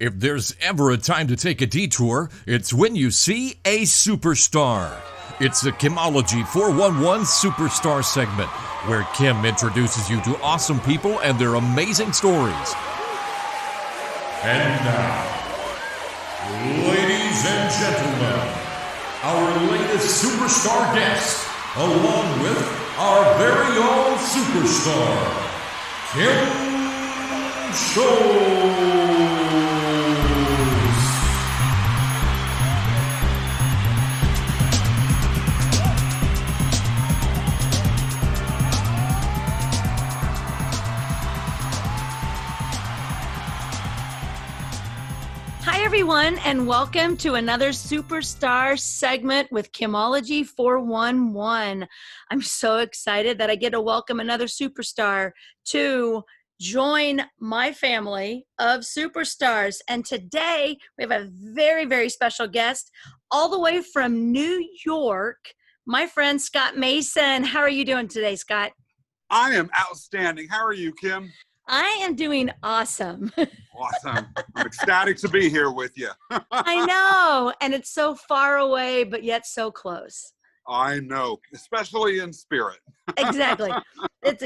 If there's ever a time to take a detour, it's when you see a superstar. It's the KIMology 411 Superstar segment, where Kim introduces you to awesome people and their amazing stories. And now, ladies and gentlemen, our latest superstar guest, along with our very own superstar, Kim Shows. Hi, everyone, and welcome to another Superstar segment with KIMology 411. I'm so excited that I get to welcome another superstar to join my family of superstars. And today we have a very, very special guest all the way from New York, my friend Scott Mason. How are you doing today, Scott? I am outstanding. How are you, Kim? I am doing awesome. Awesome. I'm ecstatic to be here with you. I know, and it's so far away, but yet so close. I know, especially in spirit. Exactly. That's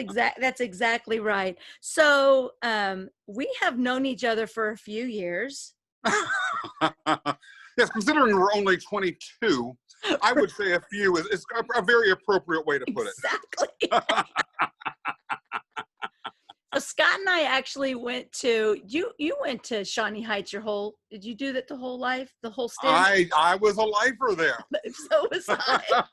exactly right. So we have known each other for a few years. Yes, considering we're only 22, I would say a few is a very appropriate way to put it. Exactly. So Scott and I actually went to, you went to Shawnee Heights did you do that the whole life, the whole stint? I was a lifer there. So was I.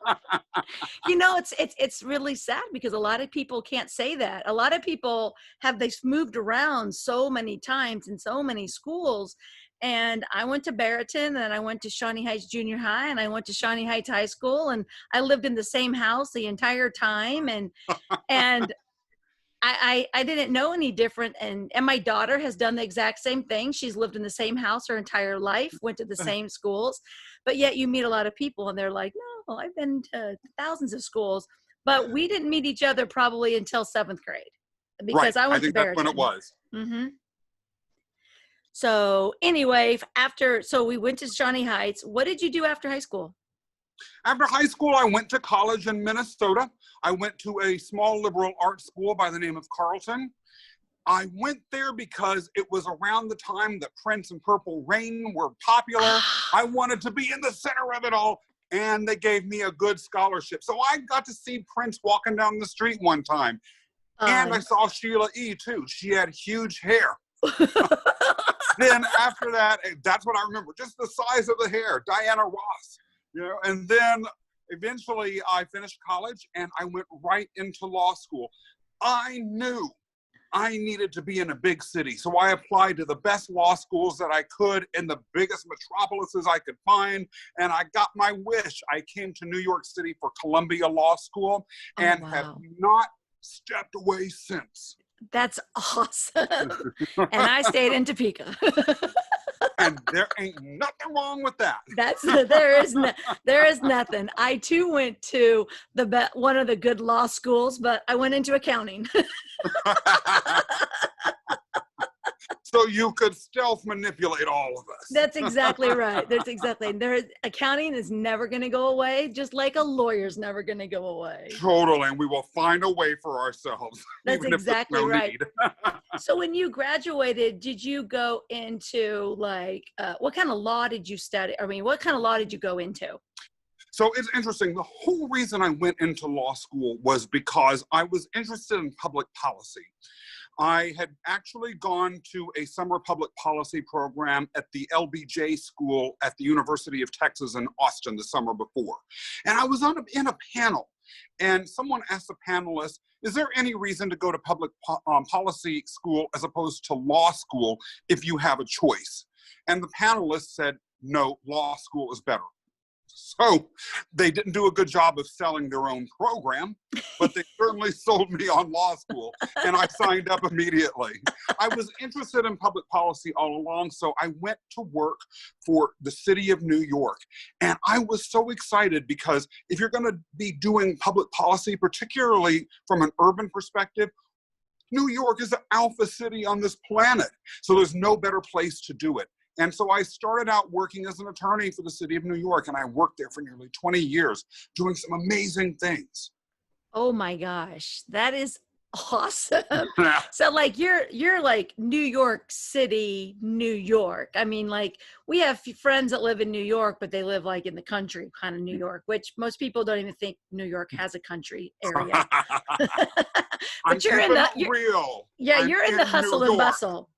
You know, it's really sad because a lot of people can't say that. A lot of people they've moved around so many times in so many schools. And I went to Barretton, and I went to Shawnee Heights Junior High, and I went to Shawnee Heights High School, and I lived in the same house the entire time. And I didn't know any different. And my daughter has done the exact same thing. She's lived in the same house her entire life, went to the same schools, but yet you meet a lot of people and they're like, no, I've been to thousands of schools, but we didn't meet each other probably until 7th grade because Right. I went think to that's when it Barretton. was. Mm-hmm. So anyway, so we went to Shawnee Heights. What did you do after high school? After high school, I went to college in Minnesota. I went to a small liberal arts school by the name of Carleton. I went there because it was around the time that Prince and Purple Rain were popular. I wanted to be in the center of it all, and they gave me a good scholarship. So I got to see Prince walking down the street one time. And I saw Sheila E. too. She had huge hair. Then after that, that's what I remember, just the size of the hair, Diana Ross. And then eventually I finished college and I went right into law school. I knew I needed to be in a big city, so I applied to the best law schools that I could in the biggest metropolises I could find, and I got my wish. I came to New York City for Columbia Law School and have not stepped away since. That's awesome. And I stayed in Topeka. And there ain't nothing wrong with that. There is nothing. I too went to one of the good law schools, but I went into accounting. So you could stealth manipulate all of us. That's exactly right. Accounting is never going to go away, just like a lawyer's never going to go away. Totally, and we will find a way for ourselves. That's exactly right. So when you graduated, did you go into what kind of law did you study? I mean, what kind of law did you go into? So it's interesting. The whole reason I went into law school was because I was interested in public policy. I had actually gone to a summer public policy program at the LBJ school at the University of Texas in Austin the summer before. And I was in a panel, and someone asked the panelists, is there any reason to go to public policy school as opposed to law school if you have a choice? And the panelists said, no, law school is better. So they didn't do a good job of selling their own program, but they certainly sold me on law school, and I signed up immediately. I was interested in public policy all along, so I went to work for the city of New York. And I was so excited because if you're going to be doing public policy, particularly from an urban perspective, New York is the alpha city on this planet. So there's no better place to do it. And so I started out working as an attorney for the city of New York, and I worked there for nearly 20 years doing some amazing things. Oh my gosh, that is awesome. So like you're like New York City, New York. I mean, like we have friends that live in New York, but they live like in the country kind of New York, which most people don't even think New York has a country area. But you're in the real. Yeah, I'm you're in the hustle and bustle.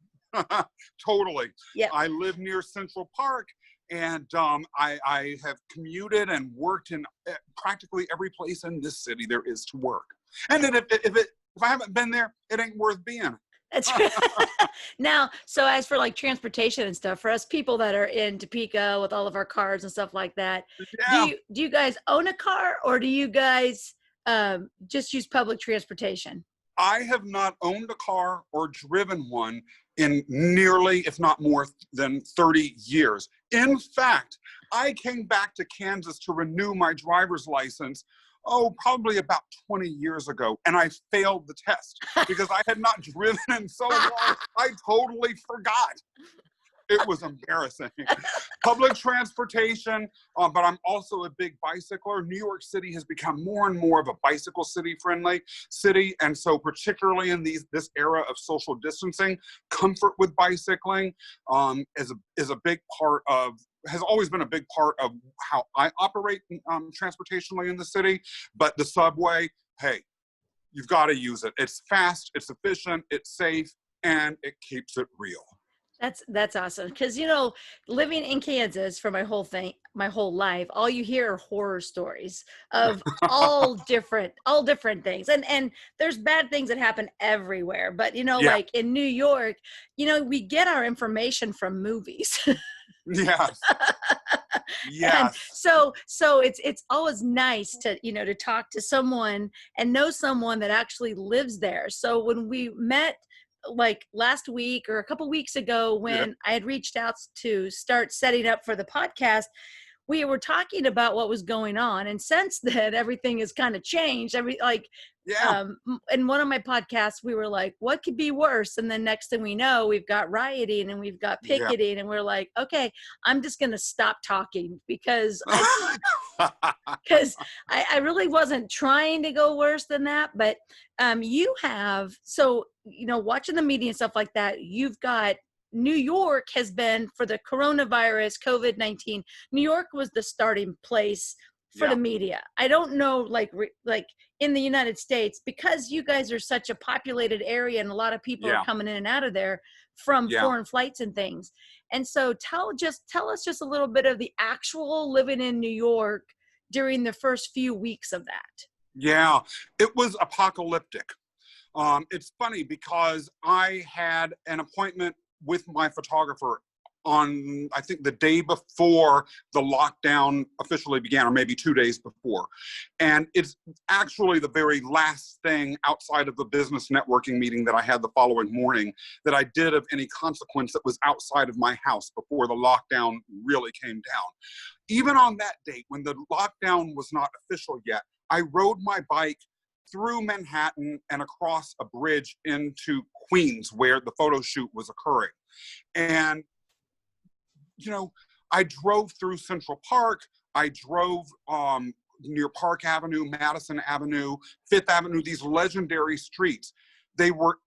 Totally. Yeah. I live near Central Park, and I have commuted and worked in practically every place in this city there is to work. And then if I haven't been there, it ain't worth being. That's right. Now, so as for like transportation and stuff, for us people that are in Topeka with all of our cars and stuff like that, Yeah. do you guys own a car, or do you guys just use public transportation? I have not owned a car or driven one in nearly, if not more than 30 years. In fact, I came back to Kansas to renew my driver's license, probably about 20 years ago, and I failed the test because I had not driven in so long. I totally forgot. It was embarrassing. Public transportation, but I'm also a big bicycler. New York City has become more and more of a bicycle friendly city. And so particularly in this era of social distancing, comfort with bicycling is a big part of, has always been a big part of how I operate transportationally in the city. But the subway, hey, you've got to use it. It's fast, it's efficient, it's safe, and it keeps it real. That's awesome, because living in Kansas for my whole life, all you hear are horror stories of all different things, and there's bad things that happen everywhere, but like in New York, we get our information from movies. Yes. And so it's always nice to to talk to someone and know someone that actually lives there. So when we met like last week or a couple weeks ago, when I had reached out to start setting up for the podcast, we were talking about what was going on, and since then everything has kind of changed. In one of my podcasts we were like, what could be worse? And then next thing we know, we've got rioting and we've got picketing, and we're like, okay, I'm just gonna stop talking because I really wasn't trying to go worse than that. But you have, so watching the media and stuff like that, you've got New York has been, for the coronavirus, COVID-19, New York was the starting place for the media. I don't know, like in the United States, because you guys are such a populated area and a lot of people are coming in and out of there from foreign flights and things. And so tell us just a little bit of the actual living in New York during the first few weeks of that. Yeah, it was apocalyptic. It's funny because I had an appointment with my photographer on, I think, the day before the lockdown officially began, or maybe 2 days before. And it's actually the very last thing outside of the business networking meeting that I had the following morning that I did of any consequence that was outside of my house before the lockdown really came down. Even on that date, when the lockdown was not official yet, I rode my bike through Manhattan and across a bridge into Queens, where the photo shoot was occurring. And, I drove through Central Park. I drove near Park Avenue, Madison Avenue, Fifth Avenue, these legendary streets. They were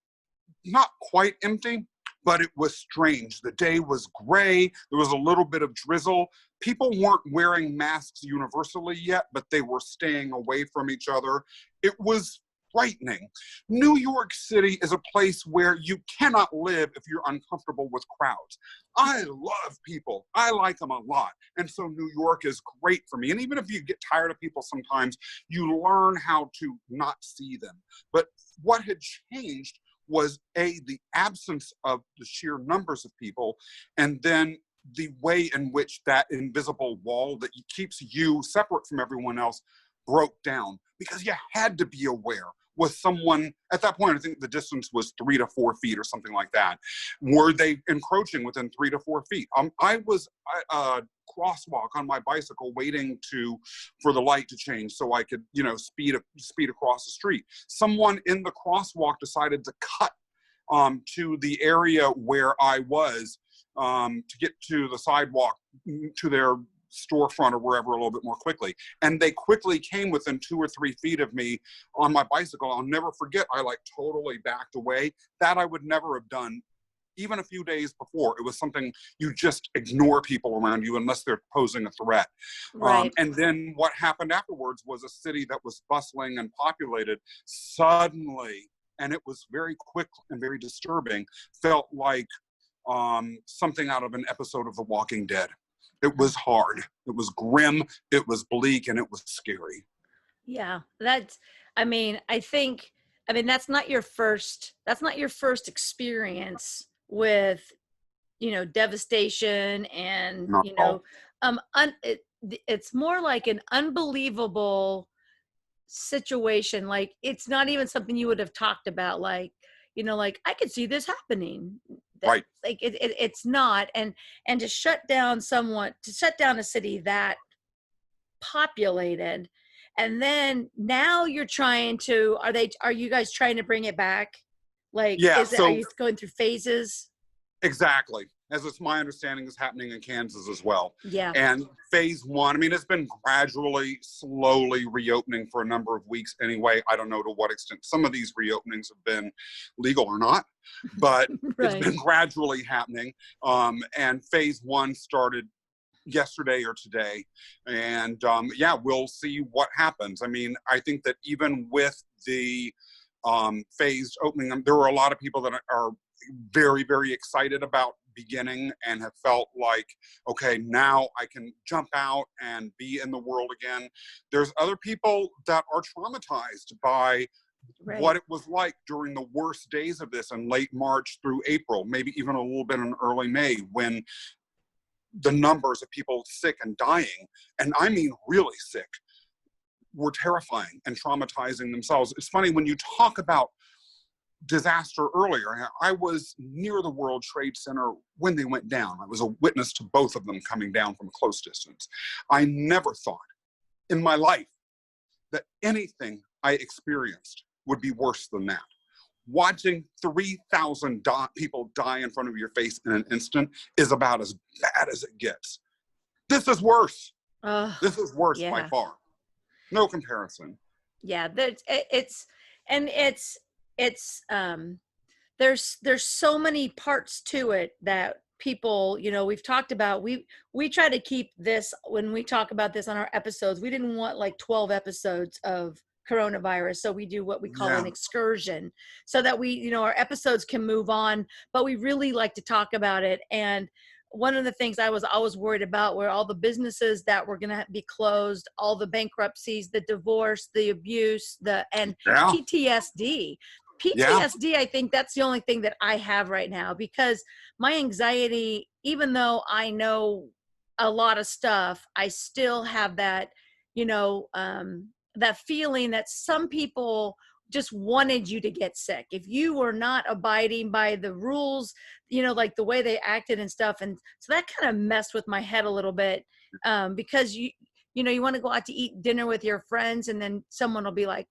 not quite empty, but it was strange. The day was gray. There was a little bit of drizzle. People weren't wearing masks universally yet, but they were staying away from each other. It was frightening. New York City is a place where you cannot live if you're uncomfortable with crowds. I love people. I like them a lot. And so New York is great for me. And even if you get tired of people sometimes, you learn how to not see them. But what had changed was the absence of the sheer numbers of people, and then the way in which that invisible wall that keeps you separate from everyone else broke down, because you had to be aware. Was someone, at that point, I think the distance was 3 to 4 feet or something like that. Were they encroaching within 3 to 4 feet? I was crosswalk on my bicycle waiting for the light to change so I could, speed across the street. Someone in the crosswalk decided to cut to the area where I was to get to the sidewalk, to their storefront or wherever a little bit more quickly. And they quickly came within 2 or 3 feet of me on my bicycle. I'll never forget, I totally backed away. That I would never have done even a few days before. It was something you just ignore people around you unless they're posing a threat. Right. And then what happened afterwards was a city that was bustling and populated suddenly, and it was very quick and very disturbing, felt like something out of an episode of The Walking Dead. It was hard. It was grim. It was bleak, and it was scary. Yeah, that's not your first experience with, devastation and, Not at all. it's more like an unbelievable situation. Like, it's not even something you would have talked about. Like, like, I could see this happening. Right. Like it's not. And to shut down a city that populated, and then now you're trying to, are you guys trying to bring it back? Like, yeah, are you going through phases? Exactly. As it's my understanding, is happening in Kansas as well. Yeah. And phase 1, it's been gradually, slowly reopening for a number of weeks anyway. I don't know to what extent some of these reopenings have been legal or not, but Right. It's been gradually happening. And phase 1 started yesterday or today. And we'll see what happens. I think that even with the phased opening, there were a lot of people that are very, very excited about beginning and have felt like, okay, now I can jump out and be in the world again. There's other people that are traumatized by Right. what it was like during the worst days of this in late March through April, maybe even a little bit in early May, when the numbers of people sick and dying, and I mean really sick, were terrifying and traumatizing themselves. It's funny, when you talk about disaster earlier, I was near the World Trade Center when they went down. I was a witness to both of them coming down from a close distance. I never thought in my life that anything I experienced would be worse than that. Watching 3,000 people die in front of your face in an instant is about as bad as it gets. This is worse. This is worse by far. No comparison. Yeah, there's so many parts to it that people, we've talked about. We try to keep this, when we talk about this on our episodes, we didn't want like 12 episodes of coronavirus, so we do what we call an excursion, so that we, our episodes can move on, but we really like to talk about it. And one of the things I was always worried about were all the businesses that were going to be closed, all the bankruptcies, the divorce, the abuse, and PTSD. I think that's the only thing that I have right now, because my anxiety, even though I know a lot of stuff, I still have that, that feeling that some people just wanted you to get sick if you were not abiding by the rules, like the way they acted and stuff. And so that kind of messed with my head a little bit, because you want to go out to eat dinner with your friends, and then someone will be like,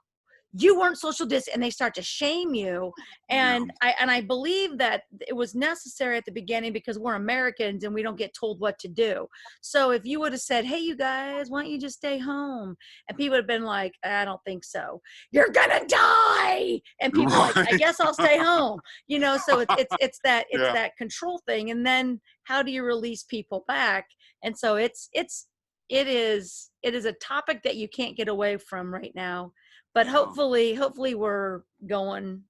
you weren't social distance, and they start to shame you. And I believe that it was necessary at the beginning, because we're Americans and we don't get told what to do. So if you would have said, hey, you guys, why don't you just stay home? And people would have been like, I don't think so. You're gonna die. And people are like, I guess I'll stay home. So it's that control thing. And then how do you release people back? And so it is a topic that you can't get away from right now. But hopefully we're on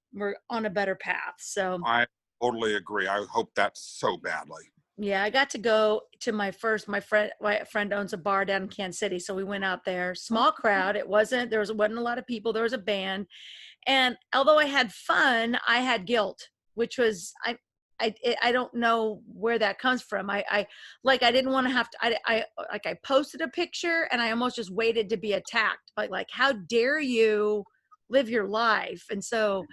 a better path. So I totally agree. I hope that so badly. Yeah, I got to go to my friend owns a bar down in Kansas City. So we went out there, small crowd. There wasn't a lot of people. There was a band. And although I had fun, I had guilt, which was, I don't know where that comes from. I didn't want to have to, I posted a picture and I almost just waited to be attacked. Like, how dare you live your life? And so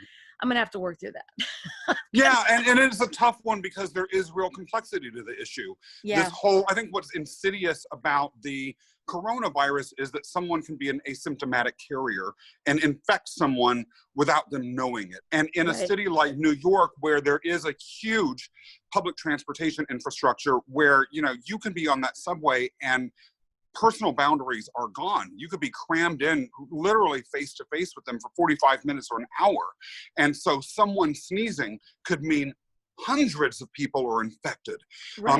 I'm going to have to work through that. Yeah, and it's a tough one because there is real complexity to the issue. Yeah. I think what's insidious about the coronavirus is that someone can be an asymptomatic carrier and infect someone without them knowing it. And in a city like New York, where there is a huge public transportation infrastructure, where, you know, you can be on that subway and personal boundaries are gone. You could be crammed in literally face to face with them for 45 minutes or an hour. And so someone sneezing could mean hundreds of people are infected,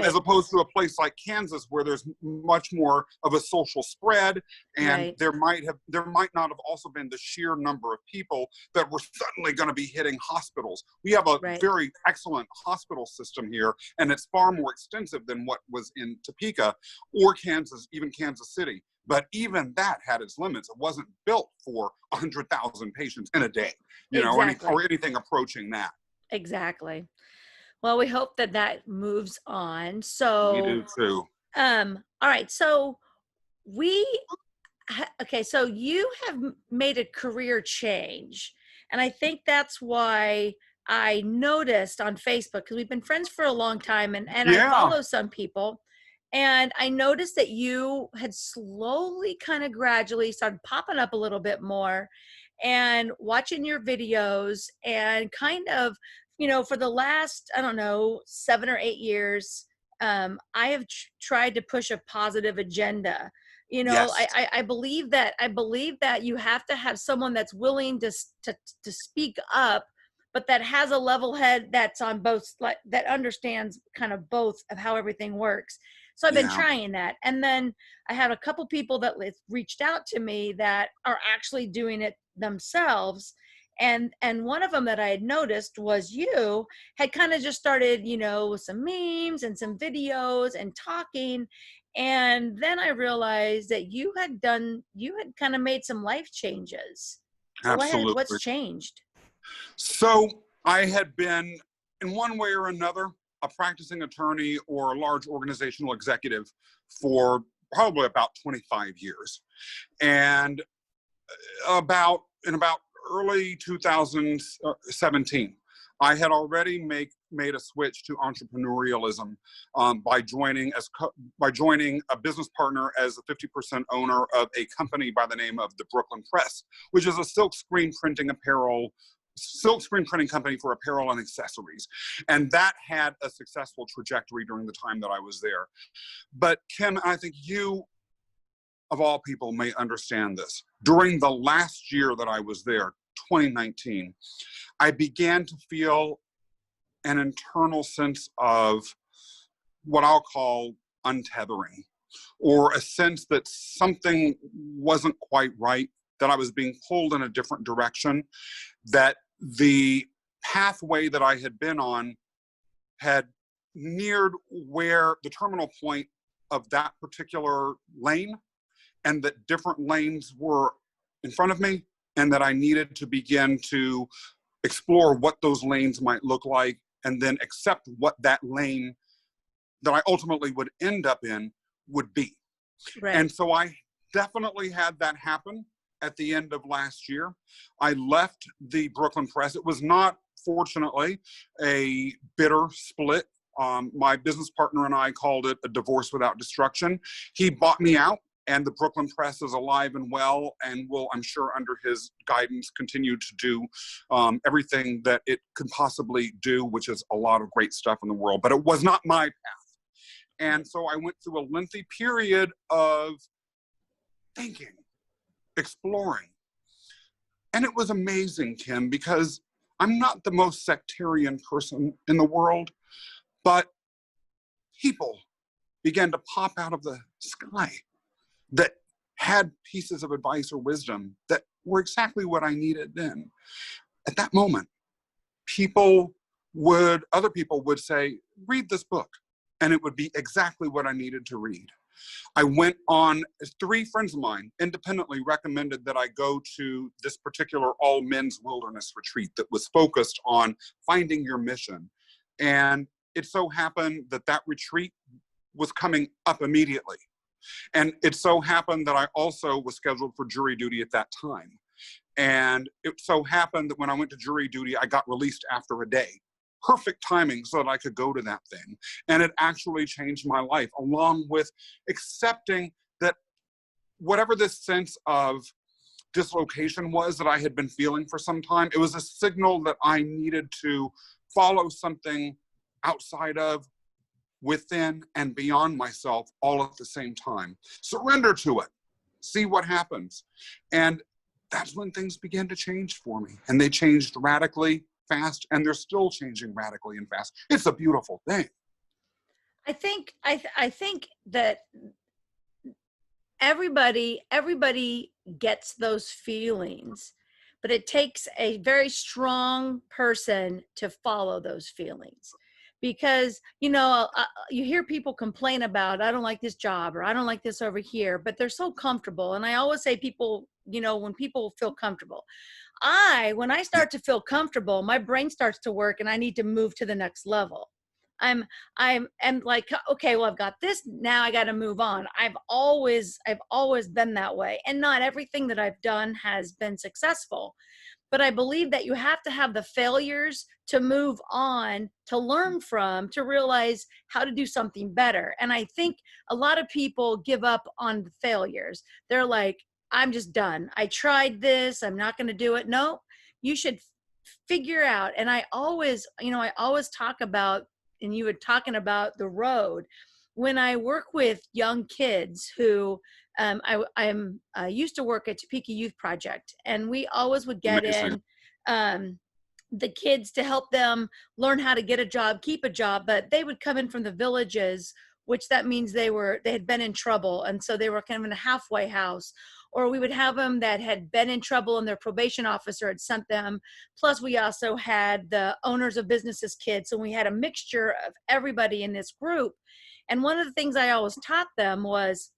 as opposed to a place like Kansas where there's much more of a social spread, and there might not have also been the sheer number of people that were suddenly going to be hitting hospitals. We have a very excellent hospital system here, and it's far more extensive than what was in Topeka or Kansas, even Kansas City. But even that had its limits. It wasn't built for 100,000 patients in a day, you know, or anything approaching that. Exactly. Well, we hope that that moves on. So we do too. All right. So so you have made a career change, and I think that's why I noticed on Facebook, because we've been friends for a long time, and I follow some people, and I noticed that you had slowly, kind of gradually started popping up a little bit more, and watching your videos, and kind of, you know, for the last, I don't know, 7 or 8 years, I have tried to push a positive agenda. You know, I believe that you have to have someone that's willing to speak up, but that has a level head that's on both, like, that understands kind of both of how everything works. So I've been trying that. And then I have a couple people that reached out to me that are actually doing it themselves. And one of them that I had noticed was you had kind of just started, you know, with some memes and some videos and talking. And then I realized that you had kind of made some life changes. Go ahead. What's changed? So I had been, in one way or another, a practicing attorney or a large organizational executive for probably about 25 years. And about early 2017, I had already made a switch to entrepreneurialism by joining a business partner as a 50% owner of a company by the name of the Brooklyn Press, which is a silk screen printing company for apparel and accessories. And that had a successful trajectory during the time that I was there. But Kim, I think you, of all people, may understand this. During the last year that I was there, 2019, I began to feel an internal sense of what I'll call untethering, or a sense that something wasn't quite right, that I was being pulled in a different direction, that the pathway that I had been on had neared where the terminal point of that particular lane, and that different lanes were in front of me, and that I needed to begin to explore what those lanes might look like, and then accept what that lane that I ultimately would end up in would be. And so I definitely had that happen at the end of last year. I left the Brooklyn Press. It was not, fortunately, a bitter split. My business partner and I called it a divorce without destruction. He bought me out, and the Brooklyn Press is alive and well, and will, I'm sure, under his guidance, continue to do everything that it could possibly do, which is a lot of great stuff in the world. But it was not my path. And so I went through a lengthy period of thinking, exploring. And it was amazing, Kim, because I'm not the most sectarian person in the world, but people began to pop out of the sky that had pieces of advice or wisdom that were exactly what I needed then. At that moment, other people would say, read this book. And it would be exactly what I needed to read. I went on, 3 friends of mine independently recommended that I go to this particular all men's wilderness retreat that was focused on finding your mission. And it so happened that that retreat was coming up immediately. And it so happened that I also was scheduled for jury duty at that time. And it so happened that when I went to jury duty, I got released after a day. Perfect timing so that I could go to that thing. And it actually changed my life, along with accepting that whatever this sense of dislocation was that I had been feeling for some time, it was a signal that I needed to follow something outside of, within, and beyond myself all at the same time. Surrender to it. See what happens. And that's when things began to change for me. And they changed radically fast, and they're still changing radically and fast. It's a beautiful thing. I think that everybody gets those feelings, but it takes a very strong person to follow those feelings. Because, you hear people complain about, I don't like this job, or I don't like this over here, but they're so comfortable. And I always say people, when people feel comfortable, when I start to feel comfortable, my brain starts to work and I need to move to the next level. I'm like, okay, well, I've got this, now I got to move on. I've always been that way. And not everything that I've done has been successful. But I believe that you have to have the failures to move on, to learn from, to realize how to do something better. And I think a lot of people give up on the failures. They're like, I'm just done. I tried this. I'm not going to do it. No, you should figure out. And I always talk about, and you were talking about the road. When I work with young kids who, I used to work at Topeka Youth Project, and we always would get Amazing. in the kids to help them learn how to get a job, keep a job, but they would come in from the villages, which that means they had been in trouble. And so they were kind of in a halfway house. Or we would have them that had been in trouble and their probation officer had sent them. Plus we also had the owners of businesses kids. So we had a mixture of everybody in this group. And one of the things I always taught them was,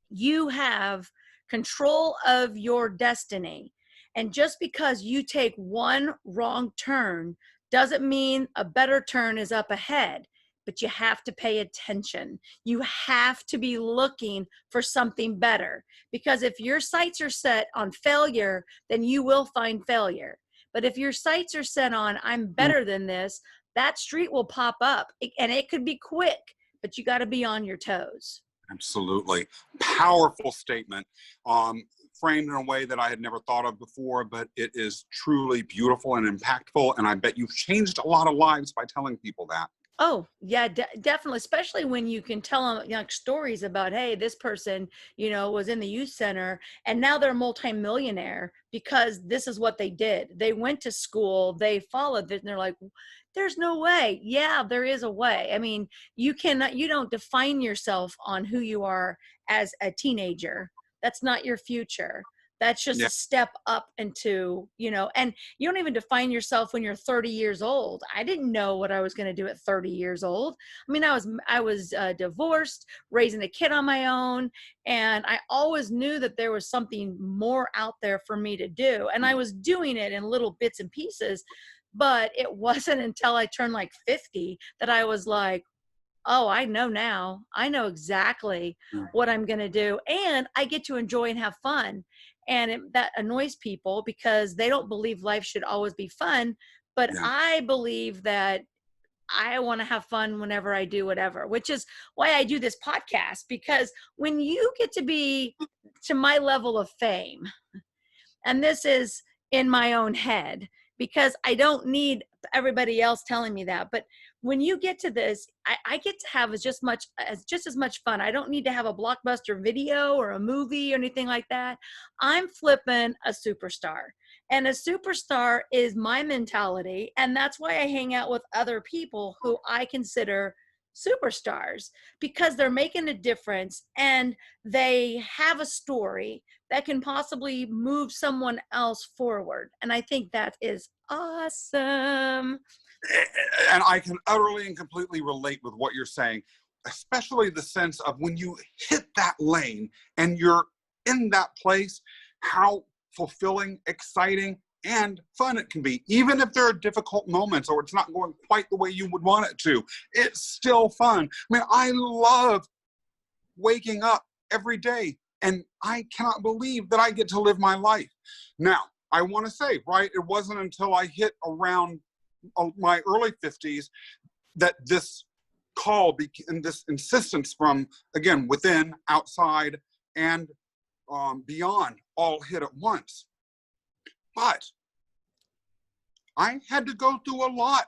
you have control of your destiny. And just because you take one wrong turn doesn't mean a better turn is up ahead, but you have to pay attention. You have to be looking for something better, because if your sights are set on failure, then you will find failure. But if your sights are set on, I'm better than this, that street will pop up, and it could be quick, but you got to be on your toes. Absolutely. Powerful statement, framed in a way that I had never thought of before, but it is truly beautiful and impactful. And I bet you've changed a lot of lives by telling people that. Oh, yeah, definitely. Especially when you can tell them stories about, hey, this person, was in the youth center and now they're a multimillionaire because this is what they did. They went to school, they followed it, and they're like, there's no way. Yeah, there is a way. I mean, you don't define yourself on who you are as a teenager. That's not your future. That's just Yeah. a step up into, and you don't even define yourself when you're 30 years old. I didn't know what I was going to do at 30 years old. I mean, I was divorced, raising a kid on my own. And I always knew that there was something more out there for me to do. And I was doing it in little bits and pieces, but it wasn't until I turned like 50 that I was like, oh, I know now. I know exactly what I'm going to do. And I get to enjoy and have fun. And that annoys people because they don't believe life should always be fun. But Yeah. I believe that I want to have fun whenever I do whatever, which is why I do this podcast. Because when you get to be to my level of fame, and this is in my own head, because I don't need everybody else telling me that. But when you get to this, I get to have just as much fun. I don't need to have a blockbuster video or a movie or anything like that. I'm flipping a superstar. And a superstar is my mentality. And that's why I hang out with other people who I consider superstars, because they're making a difference and they have a story that can possibly move someone else forward. And I think that is awesome. And I can utterly and completely relate with what you're saying, especially the sense of when you hit that lane and you're in that place, how fulfilling, exciting, and fun it can be. Even if there are difficult moments or it's not going quite the way you would want it to, it's still fun. I mean, I love waking up every day, and I cannot believe that I get to live my life. Now, I want to say, right, it wasn't until I hit around my early 50s that this call and this insistence from, again, within, outside, and beyond all hit at once. But I had to go through a lot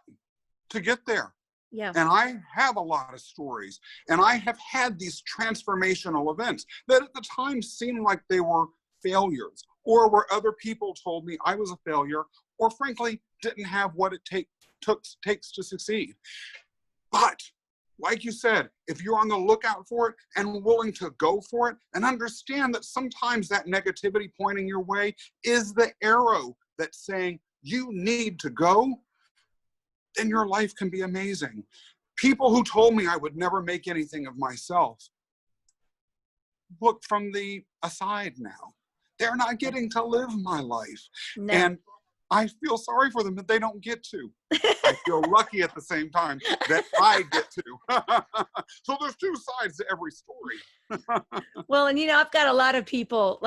to get there. Yeah. And I have a lot of stories, and I have had these transformational events that at the time seemed like they were failures, or where other people told me I was a failure, or frankly, didn't have what it takes to succeed. But like you said, if you're on the lookout for it and willing to go for it, and understand that sometimes that negativity pointing your way is the arrow that's saying you need to go, then your life can be amazing. People who told me I would never make anything of myself, look from the aside now. They're not getting to live my life. No. And I feel sorry for them that they don't get to. I feel lucky at the same time that I get to. So there's two sides to every story. Well, and I've got a lot of people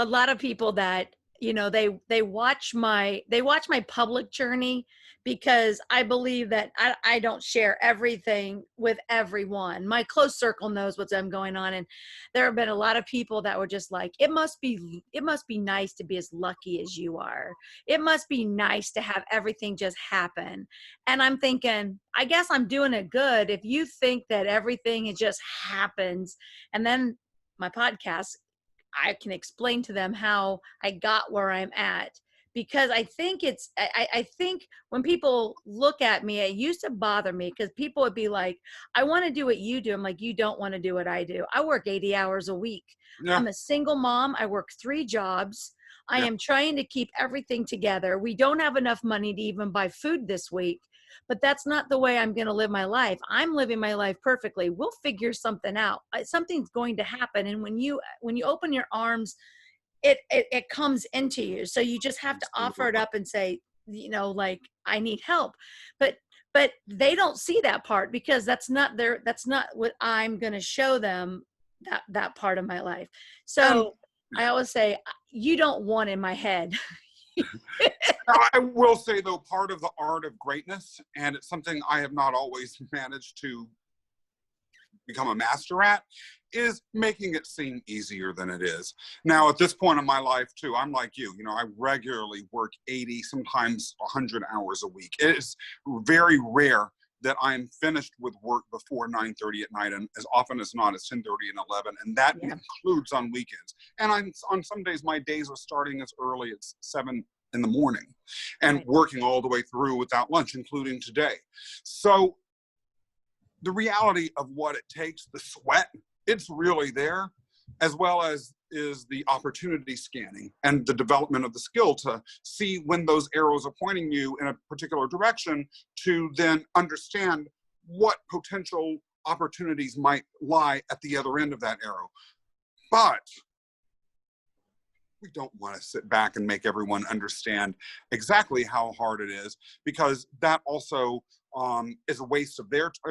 that, they watch my public journey, because I believe that I don't share everything with everyone. My close circle knows what's going on. And there have been a lot of people that were just like, it must be nice to be as lucky as you are. It must be nice to have everything just happen. And I'm thinking, I guess I'm doing it good if you think that everything just happens. And then my podcast, I can explain to them how I got where I'm at. Because I think I think when people look at me, it used to bother me, because people would be like, I want to do what you do. I'm like, you don't want to do what I do. I work 80 hours a week. Yeah. I'm a single mom. I work 3 jobs. I am trying to keep everything together. We don't have enough money to even buy food this week, but that's not the way I'm going to live my life. I'm living my life perfectly. We'll figure something out. Something's going to happen. And when you open your arms, it comes into you. So you just have to offer it up and say, like, I need help. But they don't see that part, because that's not what I'm going to show them, that part of my life. So I always say, you don't want in my head. I will say, though, part of the art of greatness, and it's something I have not always managed to become a master at, is making it seem easier than it is. Now, at this point in my life, too, I'm like you. I regularly work 80, sometimes 100 hours a week. It is very rare that I'm finished with work before 9:30 at night, and as often as not, it's 10:30 and 11, and that includes on weekends. And on some days, my days are starting as early as 7 in the morning and working all the way through without lunch, including today. So the reality of what it takes, the sweat, it's really there, as well as is the opportunity scanning and the development of the skill to see when those arrows are pointing you in a particular direction, to then understand what potential opportunities might lie at the other end of that arrow. But we don't want to sit back and make everyone understand exactly how hard it is, because that also is a waste of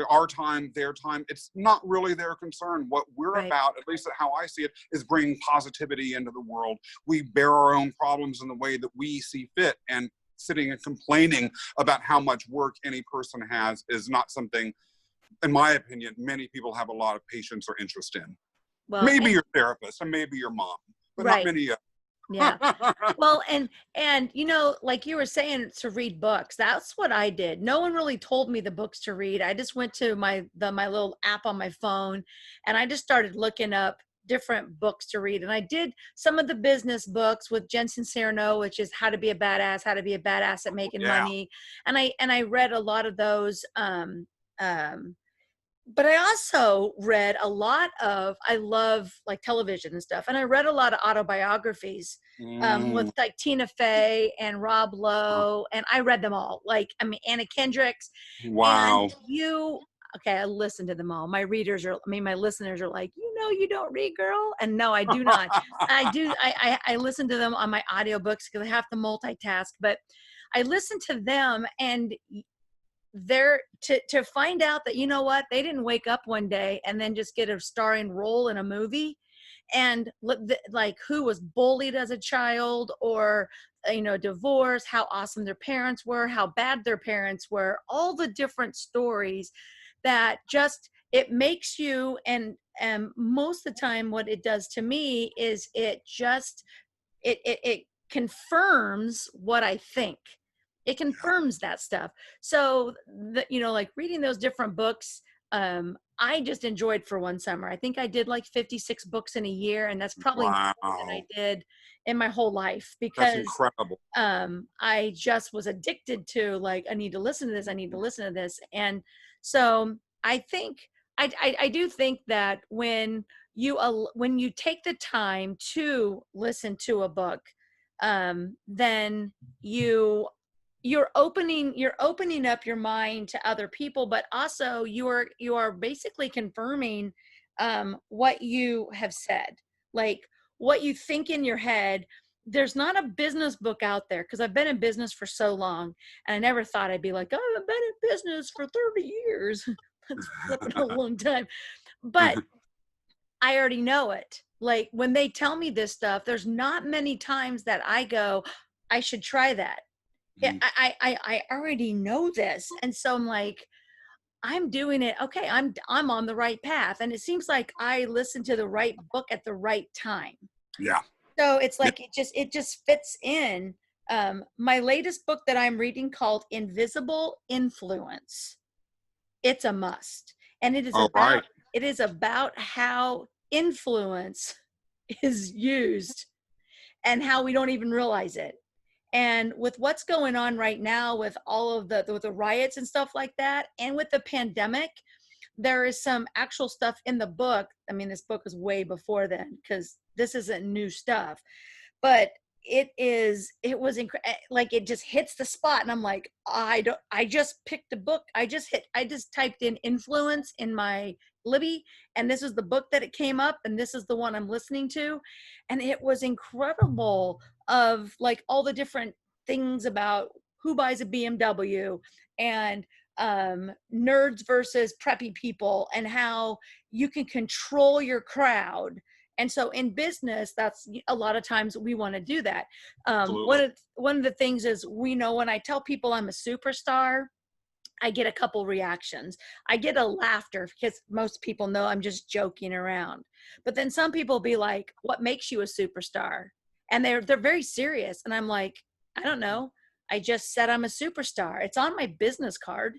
our time, their time. It's not really their concern. What we're about, at least how I see it, is bringing positivity into the world. We bear our own problems in the way that we see fit, and sitting and complaining about how much work any person has is not something, in my opinion, many people have a lot of patience or interest in. Well, maybe your therapist and maybe your mom, but not many. Yeah. Well, and like you were saying, to read books, that's what I did. No one really told me the books to read. I just went to my little app on my phone, and I just started looking up different books to read. And I did some of the business books with Jensen Serno, which is How to Be a Badass at Making Money. And I read a lot of those. But I also read a lot of, I love like television and stuff. And I read a lot of autobiographies with like Tina Fey and Rob Lowe. And I read them all. Anna Kendricks. Wow. And I listened to them all. My listeners are like, you don't read, girl. And no, I do not. I do. I listen to them on my audiobooks because I have to multitask. But I listen to them, and they're to find out that, they didn't wake up one day and then just get a starring role in a movie. and like who was bullied as a child, or divorce, how awesome their parents were, how bad their parents were, all the different stories that just, it makes you, and most of the time what it does to me is it just, it confirms what I think. It confirms that stuff. So like reading those different books, I just enjoyed for one summer. I think I did like 56 books in a year, and that's probably more than I did in my whole life, That's because incredible. I just was addicted to, like, I need to listen to this, I need to listen to this. And so I think I do think that when you take the time to listen to a book, then you're opening up your mind to other people, but also you are basically confirming what you have said, like what you think in your head. There's not a business book out there, because I've been in business for so long, and I never thought I'd be like, oh, I've been in business for 30 years. That's flipping a long time. But I already know it. Like when they tell me this stuff, there's not many times that I go, I should try that. Yeah, I already know this. And so I'm like, I'm doing it. Okay, I'm on the right path. And it seems like I listened to the right book at the right time. Yeah. So it's like it just fits in. My latest book that I'm reading, called Invisible Influence. It's a must. And it is about how influence is used and how we don't even realize it. And with what's going on right now with all of the riots and stuff like that, and with the pandemic, there is some actual stuff in the book. I mean, this book is way before then, because this isn't new stuff, but it was like it just hits the spot. And I'm like, I just picked a book. I just typed in influence in my Libby, and this is the book that it came up, and this is the one I'm listening to. And it was incredible, of like all the different things about who buys a BMW, and nerds versus preppy people, and how you can control your crowd. And so in business, that's a lot of times we want to do that. One of the things is, when I tell people I'm a superstar, I get a couple reactions. I get a laughter, because most people know I'm just joking around. But then some people be like, what makes you a superstar? And they're very serious. And I'm like, I don't know. I just said I'm a superstar. It's on my business card.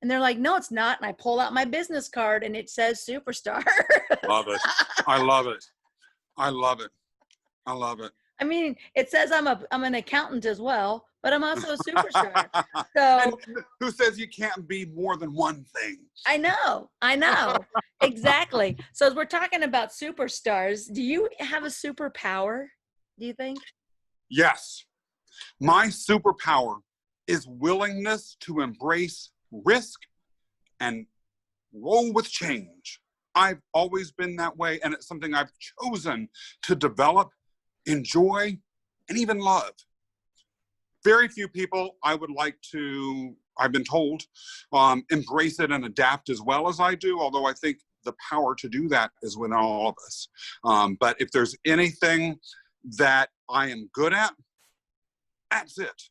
And they're like, no, it's not. And I pull out my business card, and it says superstar. Love it. I love it. I love it. I love it. I mean, it says I'm an accountant as well, but I'm also a superstar. So and who says you can't be more than one thing? I know. Exactly. So as we're talking about superstars, do you have a superpower, do you think? Yes. My superpower is willingness to embrace risk and roll with change. I've always been that way, and it's something I've chosen to develop, enjoy, and even love. Very few people I've been told, embrace it and adapt as well as I do, although I think the power to do that is within all of us. But if there's anything that I am good at, that's it.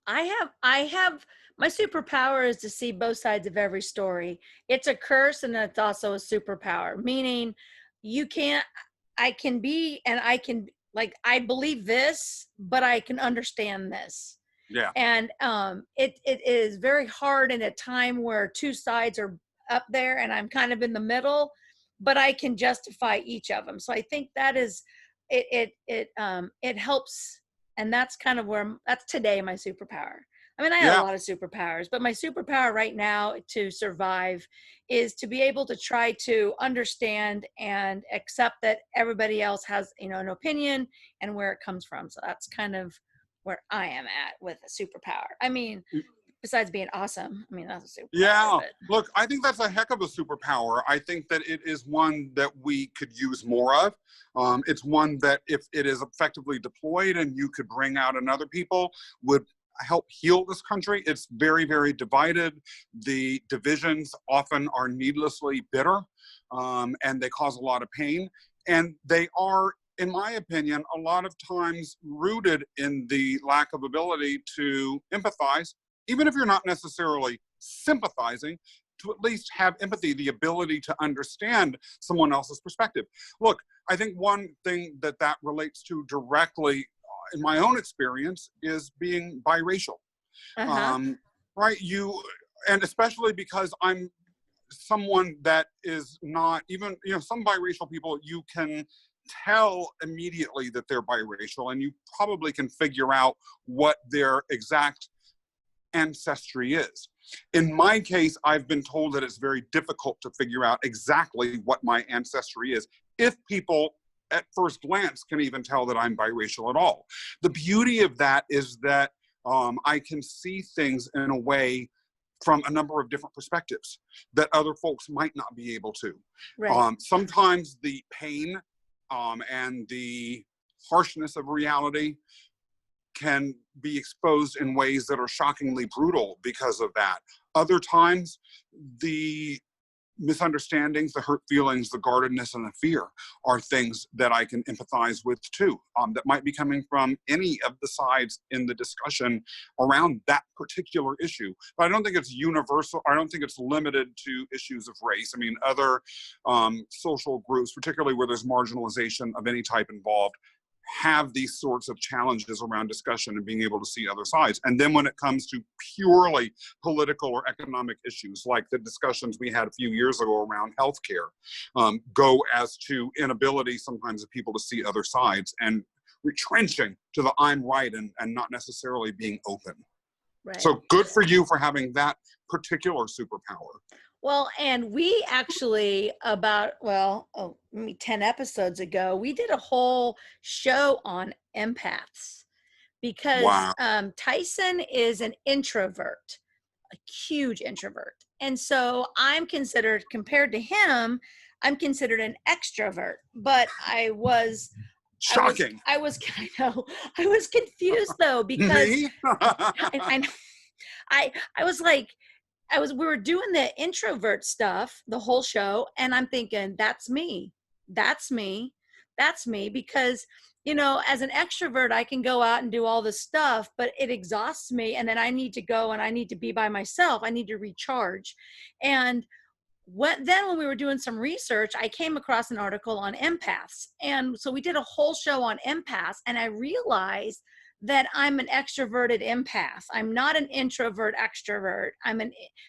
I have my superpower is to see both sides of every story. It's a curse, and it's also a superpower, meaning I can be, and I can, like, I believe this, but I can understand this. Yeah. And it is very hard in a time where two sides are up there and I'm kind of in the middle, but I can justify each of them. So I think that is it helps. And that's kind of that's today my superpower. I mean, I have a lot of superpowers, but my superpower right now to survive is to be able to try to understand and accept that everybody else has, an opinion and where it comes from. So that's kind of where I am at with a superpower. I mean, besides being awesome, I mean, that's a superpower. Yeah. But Look, I think that's a heck of a superpower. I think that it is one that we could use more of. It's one that if it is effectively deployed and you could bring out in other people would help heal this country. It's very, very divided. The divisions often are needlessly bitter, and they cause a lot of pain. And they are, in my opinion, a lot of times rooted in the lack of ability to empathize, even if you're not necessarily sympathizing, to at least have empathy, the ability to understand someone else's perspective. Look, I think one thing that relates to directly in my own experience is being biracial. Right? And especially because I'm someone that is not even, some biracial people, you can tell immediately that they're biracial, and you probably can figure out what their exact ancestry is. In my case, I've been told that it's very difficult to figure out exactly what my ancestry is, if people at first glance can even tell that I'm biracial at all. The beauty of that is that I can see things in a way from a number of different perspectives that other folks might not be able to. Right. Sometimes the pain and the harshness of reality can be exposed in ways that are shockingly brutal because of that. Other times, the misunderstandings, the hurt feelings, the guardedness, and the fear are things that I can empathize with too, that might be coming from any of the sides in the discussion around that particular issue. But I don't think it's universal. I don't think it's limited to issues of race. I mean, other social groups, particularly where there's marginalization of any type involved, have these sorts of challenges around discussion and being able to see other sides. And then when it comes to purely political or economic issues, like the discussions we had a few years ago around healthcare, go as to inability sometimes of people to see other sides and retrenching to the I'm right and not necessarily being open. Right. So good for you for having that particular superpower. Well, and we actually maybe 10 episodes ago, we did a whole show on empaths because Wow. Tyson is an introvert, a huge introvert. And so compared to him, I'm considered an extrovert, but Shocking. I was confused though, because Me? I was like, we were doing the introvert stuff the whole show, and I'm thinking, that's me, because, as an extrovert, I can go out and do all this stuff, but it exhausts me. And then I need to go and I need to be by myself. I need to recharge. And when we were doing some research, I came across an article on empaths. And so we did a whole show on empaths, and I realized that I'm an extroverted empath. I'm not an introvert extrovert.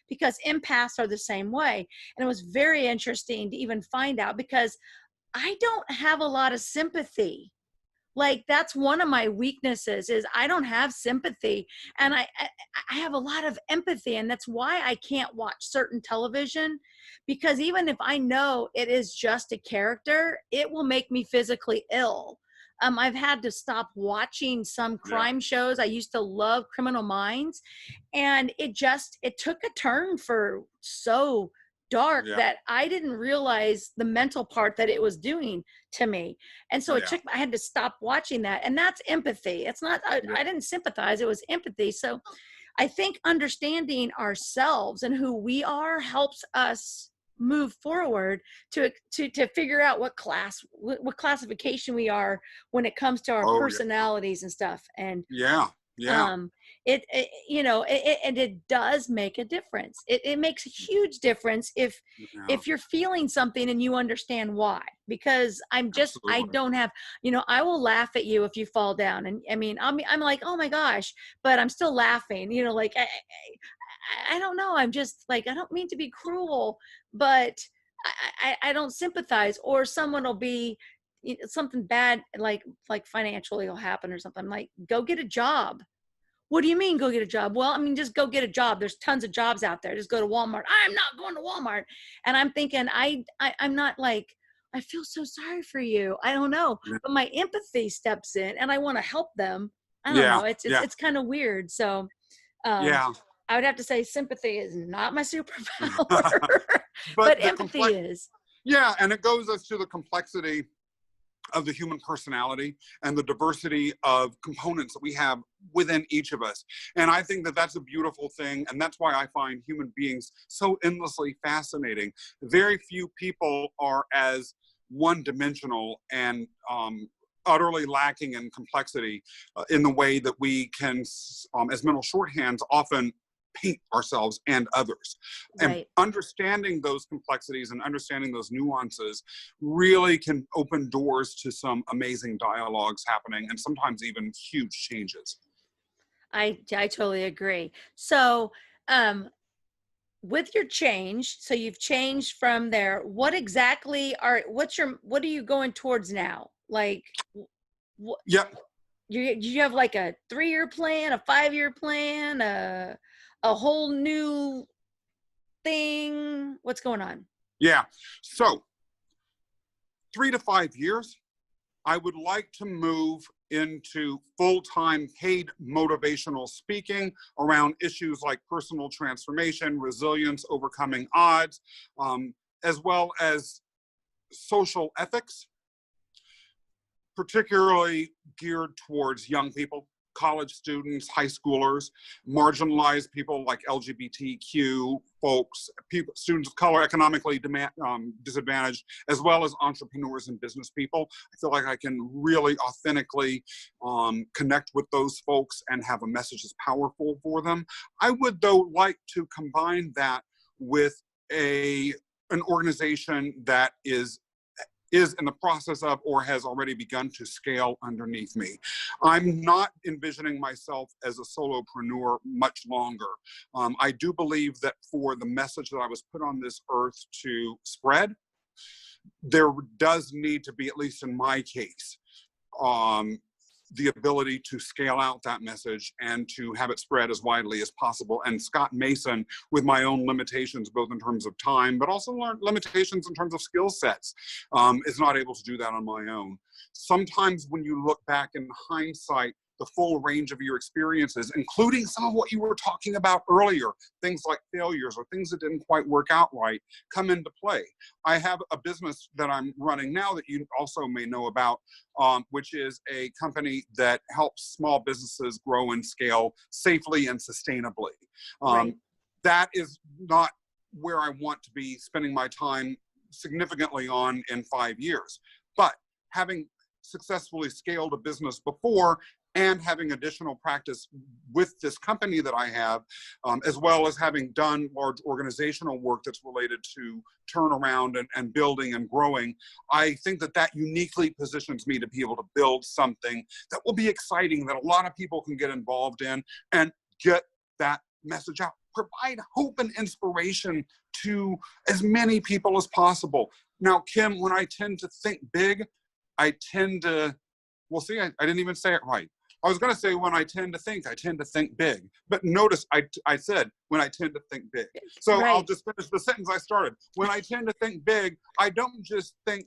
Because empaths are the same way. And it was very interesting to even find out, because I don't have a lot of sympathy. Like, that's one of my weaknesses, is I don't have sympathy, and I have a lot of empathy. And that's why I can't watch certain television, because even if I know it is just a character, it will make me physically ill. I've had to stop watching some crime shows. I used to love Criminal Minds, and it took a turn for so dark that I didn't realize the mental part that it was doing to me. And so I had to stop watching that. And that's empathy. It's not, I didn't sympathize, it was empathy. So I think understanding ourselves and who we are helps us move forward to figure out what classification we are when it comes to our personalities and stuff. And it does make a difference. It makes a huge difference if you're feeling something and you understand why. Because I don't have, I will laugh at you if you fall down, and I mean, I'm like, oh my gosh, but I'm still laughing. Like I don't know. I'm just like, I don't mean to be cruel, but I don't sympathize. Or someone will be, something bad, like financially will happen or something. I'm like, go get a job. What do you mean go get a job? Well, I mean, just go get a job. There's tons of jobs out there. Just go to Walmart. I'm not going to Walmart. And I'm thinking, I'm not like, I feel so sorry for you. I don't know. But my empathy steps in and I want to help them. I don't know. It's kind of weird. So I would have to say sympathy is not my superpower, but empathy is. Yeah, and it goes as to the complexity of the human personality and the diversity of components that we have within each of us. And I think that that's a beautiful thing. And that's why I find human beings so endlessly fascinating. Very few people are as one-dimensional and utterly lacking in complexity in the way that we can, as mental shorthands, often paint ourselves and others. Right. And understanding those complexities and understanding those nuances really can open doors to some amazing dialogues happening, and sometimes even huge changes. I totally agree. So, with your change, so you've changed from there. What exactly what are you going towards now? Like, what Yep. you have like a 3-year plan, a 5-year plan, a whole new thing? What's going on? Yeah. So 3 to 5 years, I would like to move into full-time paid motivational speaking around issues like personal transformation, resilience, overcoming odds, as well as social ethics, particularly geared towards young people, college students, high schoolers, marginalized people like LGBTQ folks, people, students of color, economically disadvantaged, as well as entrepreneurs and business people. I feel like I can really authentically connect with those folks and have a message that's powerful for them. I would, though, like to combine that with an organization that is in the process of or has already begun to scale underneath me. I'm not envisioning myself as a solopreneur much longer. I do believe that for the message that I was put on this earth to spread, there does need to be, at least in my case, the ability to scale out that message and to have it spread as widely as possible. And Scott Mason, with my own limitations, both in terms of time, but also limitations in terms of skill sets, is not able to do that on my own. Sometimes when you look back in hindsight, the full range of your experiences, including some of what you were talking about earlier, things like failures or things that didn't quite work out right, come into play. I have a business that I'm running now that you also may know about, which is a company that helps small businesses grow and scale safely and sustainably. Right. That is not where I want to be spending my time significantly on in 5 years. But having successfully scaled a business before and having additional practice with this company that I have, as well as having done large organizational work that's related to turnaround and building and growing, I think that that uniquely positions me to be able to build something that will be exciting, that a lot of people can get involved in and get that message out, provide hope and inspiration to as many people as possible. Now, Kim, when I tend to think big, I tend to, well, see, I didn't even say it right. I was going to say when I tend to think big. But notice I said when I tend to think big. So Right. I'll just finish the sentence I started. When I tend to think big, I don't just think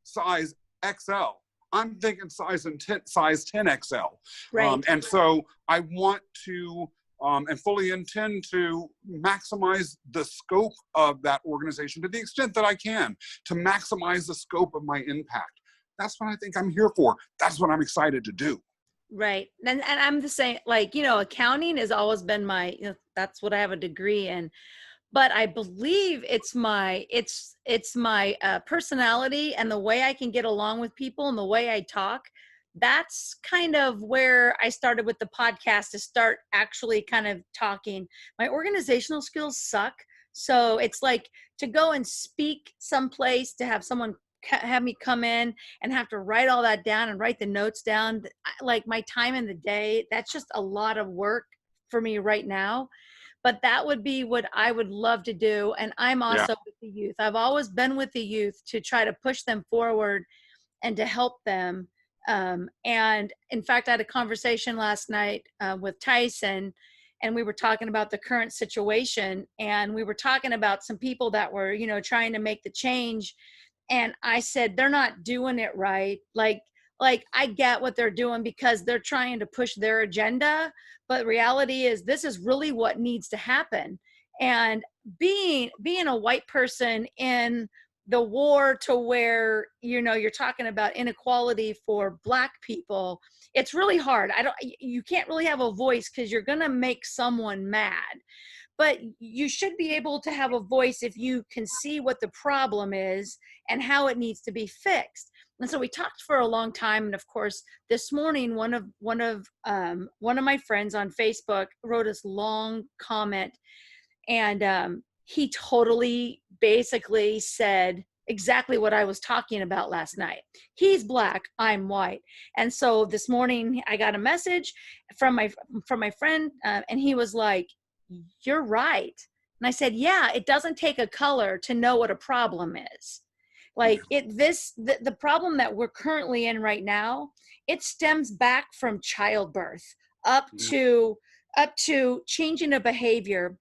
size XL. I'm thinking size 10XL. Right. And so I want to and fully intend to maximize the scope of that organization to the extent that I can, to maximize the scope of my impact. That's what I think I'm here for. That's what I'm excited to do. Right. And I'm the same, like, accounting has always been my, that's what I have a degree in, but I believe it's my personality and the way I can get along with people and the way I talk. That's kind of where I started with the podcast, to start actually kind of talking. My organizational skills suck. So it's like to go and speak someplace, to have someone have me come in and have to write all that down and write the notes down, like my time in the day, that's just a lot of work for me right now. But that would be what I would love to do. And I'm also with the youth. I've always been with the youth to try to push them forward and to help them. And in fact, I had a conversation last night with Tyson, and we were talking about the current situation, and we were talking about some people that were, trying to make the change. And I said, they're not doing it right. Like I get what they're doing because they're trying to push their agenda, but reality is this is really what needs to happen. And being a white person in the war to where, you're talking about inequality for Black people, it's really hard. You can't really have a voice because you're going to make someone mad. But you should be able to have a voice if you can see what the problem is and how it needs to be fixed. And so we talked for a long time. And of course, this morning, one of my friends on Facebook wrote this long comment, and he totally basically said exactly what I was talking about last night. He's Black, I'm white. And so this morning I got a message from my friend, and he was like, "You're right." And I said, "Yeah, it doesn't take a color to know what a problem is." Like the problem that we're currently in right now, it stems back from childbirth up to changing a behavior.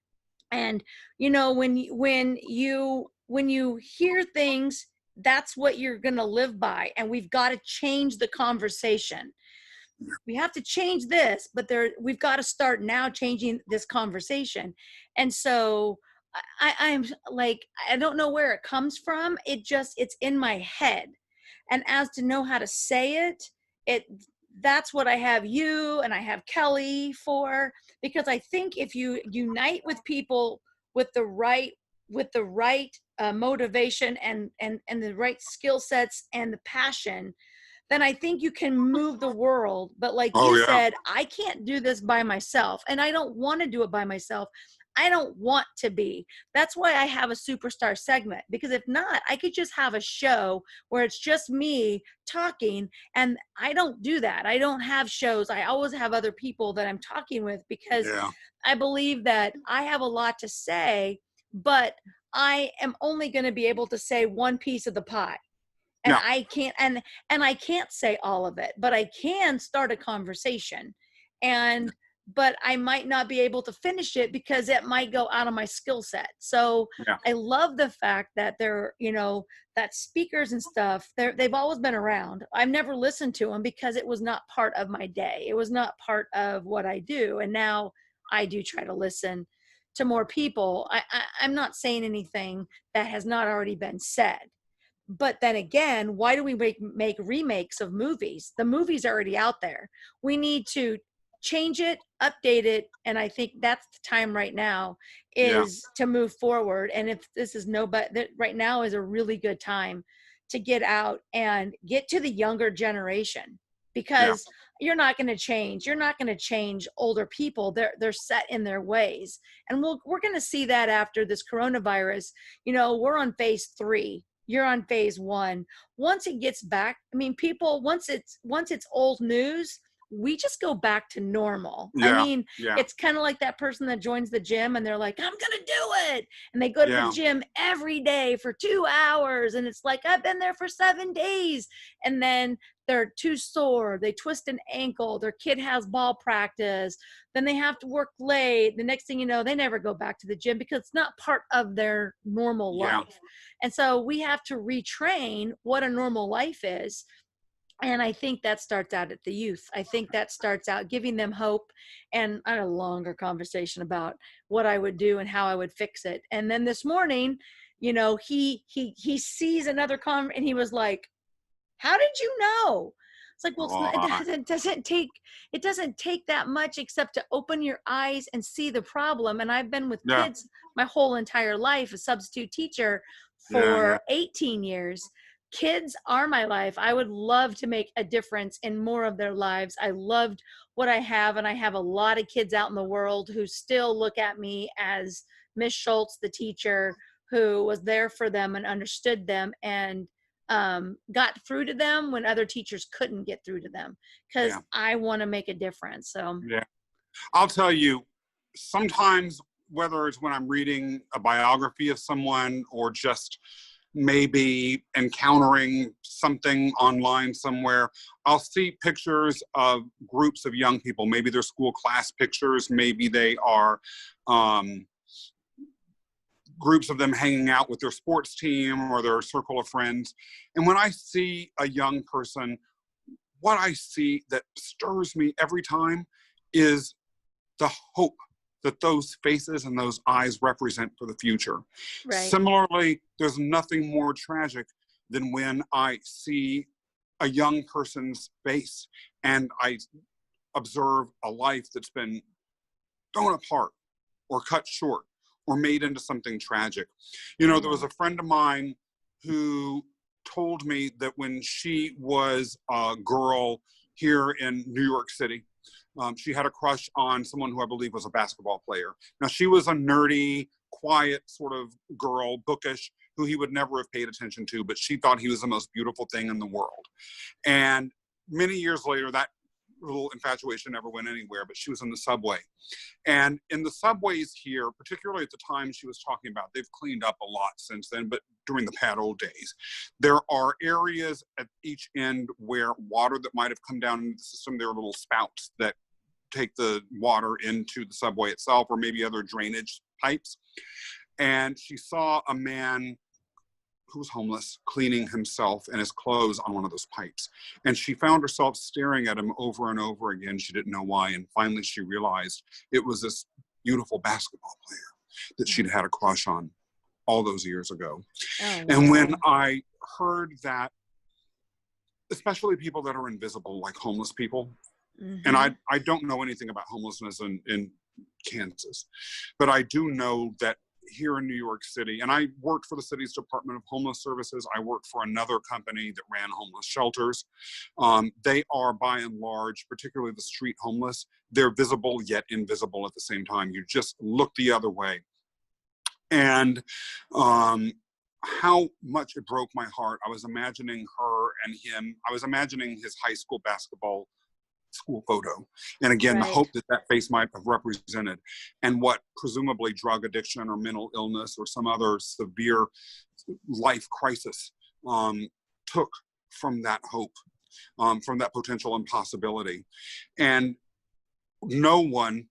And when you hear things, that's what you're going to live by. And we've got to change the conversation. We have to change this, but we've got to start now changing this conversation. And so I'm like, I don't know where it comes from. It's in my head. And as to know how to say that's what I have you and I have Kelly for, because I think if you unite with people with the right motivation and the right skill sets and the passion, then I think you can move the world. But like you said, I can't do this by myself, and I don't want to do it by myself. I don't want to be. That's why I have a superstar segment, because if not, I could just have a show where it's just me talking, and I don't do that. I don't have shows. I always have other people that I'm talking with, because I believe that I have a lot to say, but I am only going to be able to say one piece of the pie. And I can't, and I can't say all of it, but I can start a conversation, but I might not be able to finish it because it might go out of my skill set. So I love the fact that that speakers and stuff, they've always been around. I've never listened to them because it was not part of my day. It was not part of what I do. And now I do try to listen to more people. I'm not saying anything that has not already been said. But then again, why do we make remakes of movies? The movie's already out there. We need to change it, update it, and I think that's the time right now is to move forward. And if this is right now is a really good time to get out and get to the younger generation, because you're not going to change. You're not going to change older people. They're set in their ways, and we're going to see that after this coronavirus. We're on phase 3. You're on phase 1. Once it gets back, people, once it's old news, we just go back to normal. It's kind of like that person that joins the gym and they're like, I'm going to do it. And they go to the gym every day for 2 hours. And it's like, I've been there for 7 days. And then they're too sore. They twist an ankle. Their kid has ball practice. Then they have to work late. The next thing you know, they never go back to the gym because it's not part of their normal life. And so we have to retrain what a normal life is. And I think that starts out at the youth. I think that starts out giving them hope. And I had a longer conversation about what I would do and how I would fix it. And then this morning, he sees another comment and he was like, how did you know? It's like, well, it doesn't take that much except to open your eyes and see the problem. And I've been with kids my whole entire life, a substitute teacher for 18 years. Kids are my life. I would love to make a difference in more of their lives. I loved what I have, and I have a lot of kids out in the world who still look at me as Miss Schultz, the teacher who was there for them and understood them and got through to them when other teachers couldn't get through to them, because I want to make a difference. So I'll tell you, sometimes, whether it's when I'm reading a biography of someone or just maybe encountering something online somewhere, I'll see pictures of groups of young people. Maybe they're school class pictures, maybe they are groups of them hanging out with their sports team or their circle of friends. And when I see a young person, what I see that stirs me every time is the hope that those faces and those eyes represent for the future. Right. Similarly, there's nothing more tragic than when I see a young person's face and I observe a life that's been thrown apart or cut short or made into something tragic. You know, there was a friend of mine who told me that when she was a girl here in New York City, she had a crush on someone who I believe was a basketball player. Now, she was a nerdy, quiet sort of girl, bookish, who he would never have paid attention to, but she thought he was the most beautiful thing in the world. And many years later, that little infatuation never went anywhere, but she was in the subway. And in the subways here, particularly at the time she was talking about, they've cleaned up a lot since then, but during the bad old days, there are areas at each end where water that might have come down into the system, there are little spouts that take the water into the subway itself, or maybe other drainage pipes. And she saw a man who was homeless cleaning himself and his clothes on one of those pipes. And she found herself staring at him over and over again. She didn't know why. And finally she realized it was this beautiful basketball player that she'd had a crush on all those years ago. Oh, wow. And when I heard that, especially people that are invisible, like homeless people, and I don't know anything about homelessness in Kansas, but I do know that here in New York City, and I worked for the city's Department of Homeless Services. I worked for another company that ran homeless shelters. They are by and large, particularly the street homeless, they're visible yet invisible at the same time. You just look the other way. And how much it broke my heart. I was imagining her and him. I was imagining his high school basketball school photo. And again, the hope that that face might have represented, and what presumably drug addiction or mental illness or some other severe life crisis took from that hope, from that potential impossibility. And no one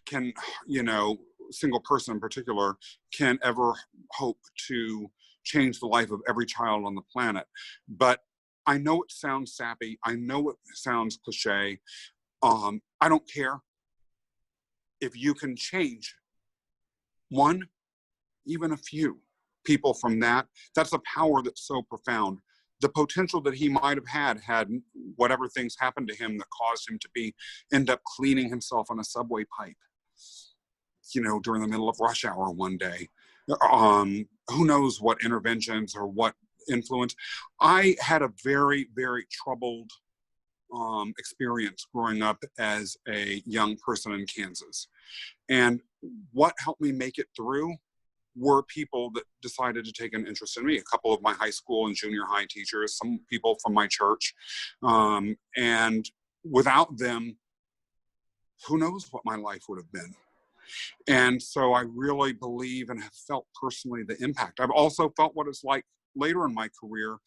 can, you know, single person in particular, can ever hope to change the life of every child on the planet. But I know it sounds sappy. I know it sounds cliche. I don't care. If you can change one, even a few people from that, that's a power that's so profound. The potential that he might have had whatever things happened to him that caused him to end up cleaning himself on a subway pipe, you know, during the middle of rush hour one day. Who knows what interventions or what influence. I had a very, very troubled experience growing up as a young person in Kansas. And what helped me make it through were people that decided to take an interest in me. A couple of my high school and junior high teachers, some people from my church. And without them, who knows what my life would have been. And so I really believe and have felt personally the impact. I've also felt what it's like later in my career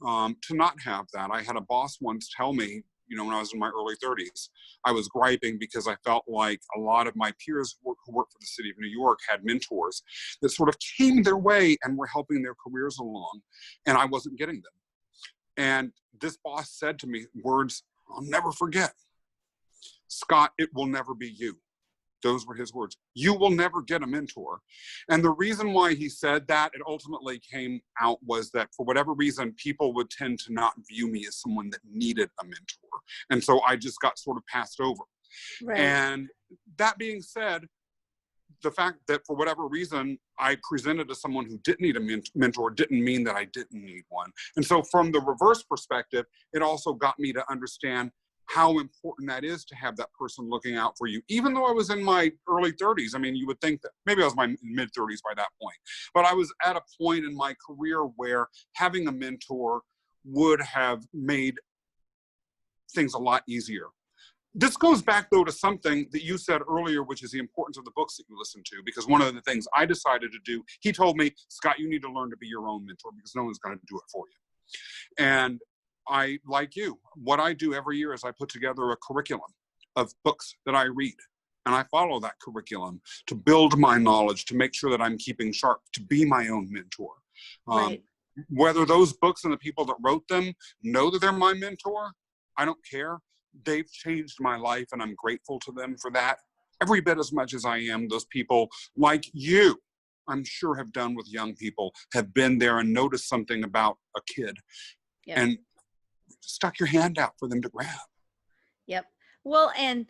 to not have that. I had a boss once tell me, you know, when I was in my early 30s, I was griping because I felt like a lot of my peers who worked for the city of New York had mentors that sort of came their way and were helping their careers along, and I wasn't getting them. And this boss said to me words I'll never forget. "Scott, it will never be you." Those were his words. "You will never get a mentor." And the reason why he said that, it ultimately came out, was that for whatever reason, people would tend to not view me as someone that needed a mentor. And so I just got sort of passed over. Right. And that being said, the fact that for whatever reason, I presented as someone who didn't need a mentor didn't mean that I didn't need one. And so from the reverse perspective, it also got me to understand how important that is to have that person looking out for you. Even though I was in my early 30s, I mean, you would think that maybe I was in my mid 30s by that point, but I was at a point in my career where having a mentor would have made things a lot easier. This goes back though to something that you said earlier, which is the importance of the books that you listen to, because one of the things I decided to do, he told me, "Scott, you need to learn to be your own mentor because no one's going to do it for you." And I, like you, what I do every year is I put together a curriculum of books that I read, and I follow that curriculum to build my knowledge, to make sure that I'm keeping sharp, to be my own mentor. Right. Whether those books and the people that wrote them know that they're my mentor, I don't care. They've changed my life, and I'm grateful to them for that every bit as much as I am those people like you, I'm sure, have done with young people, have been there and noticed something about a kid Yep. and stuck your hand out for them to grab. Yep. Well, and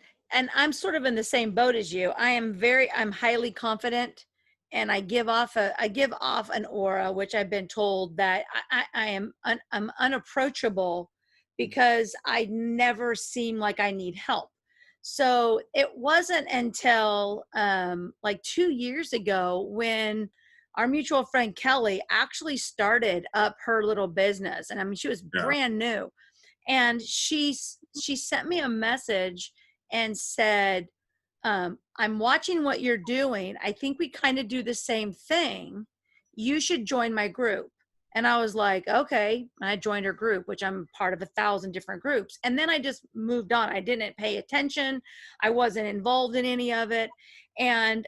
I'm sort of in the same boat as you. I'm highly confident, and I give off an aura, which I've been told that I'm unapproachable because I never seem like I need help. So it wasn't until like 2 years ago when our mutual friend Kelly actually started up her little business. And I mean, she was Yeah. brand new, and she sent me a message and said, I'm watching what you're doing. I think we kind of do the same thing. You should join my group. And I was like, okay. And I joined her group, which I'm part of 1,000 different groups. And then I just moved on. I didn't pay attention. I wasn't involved in any of it. And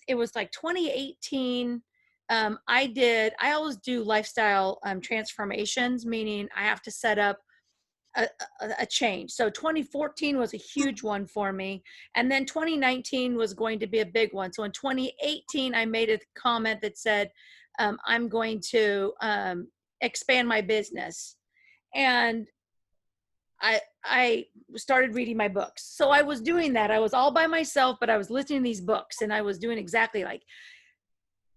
it was like 2018. I always do lifestyle transformations, meaning I have to set up a change. So 2014 was a huge one for me. And then 2019 was going to be a big one. So in 2018, I made a comment that said, I'm going to expand my business. And I started reading my books. So I was doing that. I was all by myself, but I was listening to these books, and I was doing exactly like,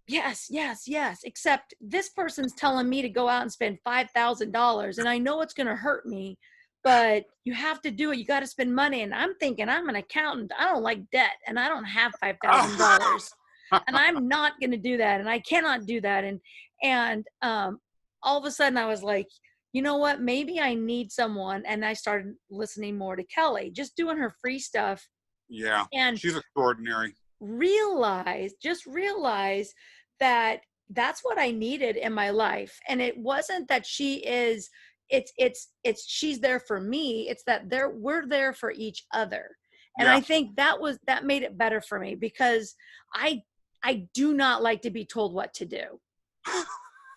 yes, yes, yes, except this person's telling me to go out and spend $5,000, and I know it's going to hurt me, but you have to do it. You got to spend money. And I'm thinking, I'm an accountant. I don't like debt, and I don't have $5,000, and I'm not going to do that. And I cannot do that. And all of a sudden I was like, you know what, maybe I need someone. And I started listening more to Kelly, just doing her free stuff. Yeah. And she's extraordinary. realize that that's what I needed in my life. And it wasn't that she's there for me. It's that we're there for each other. And Yeah. I think that made it better for me, because I do not like to be told what to do.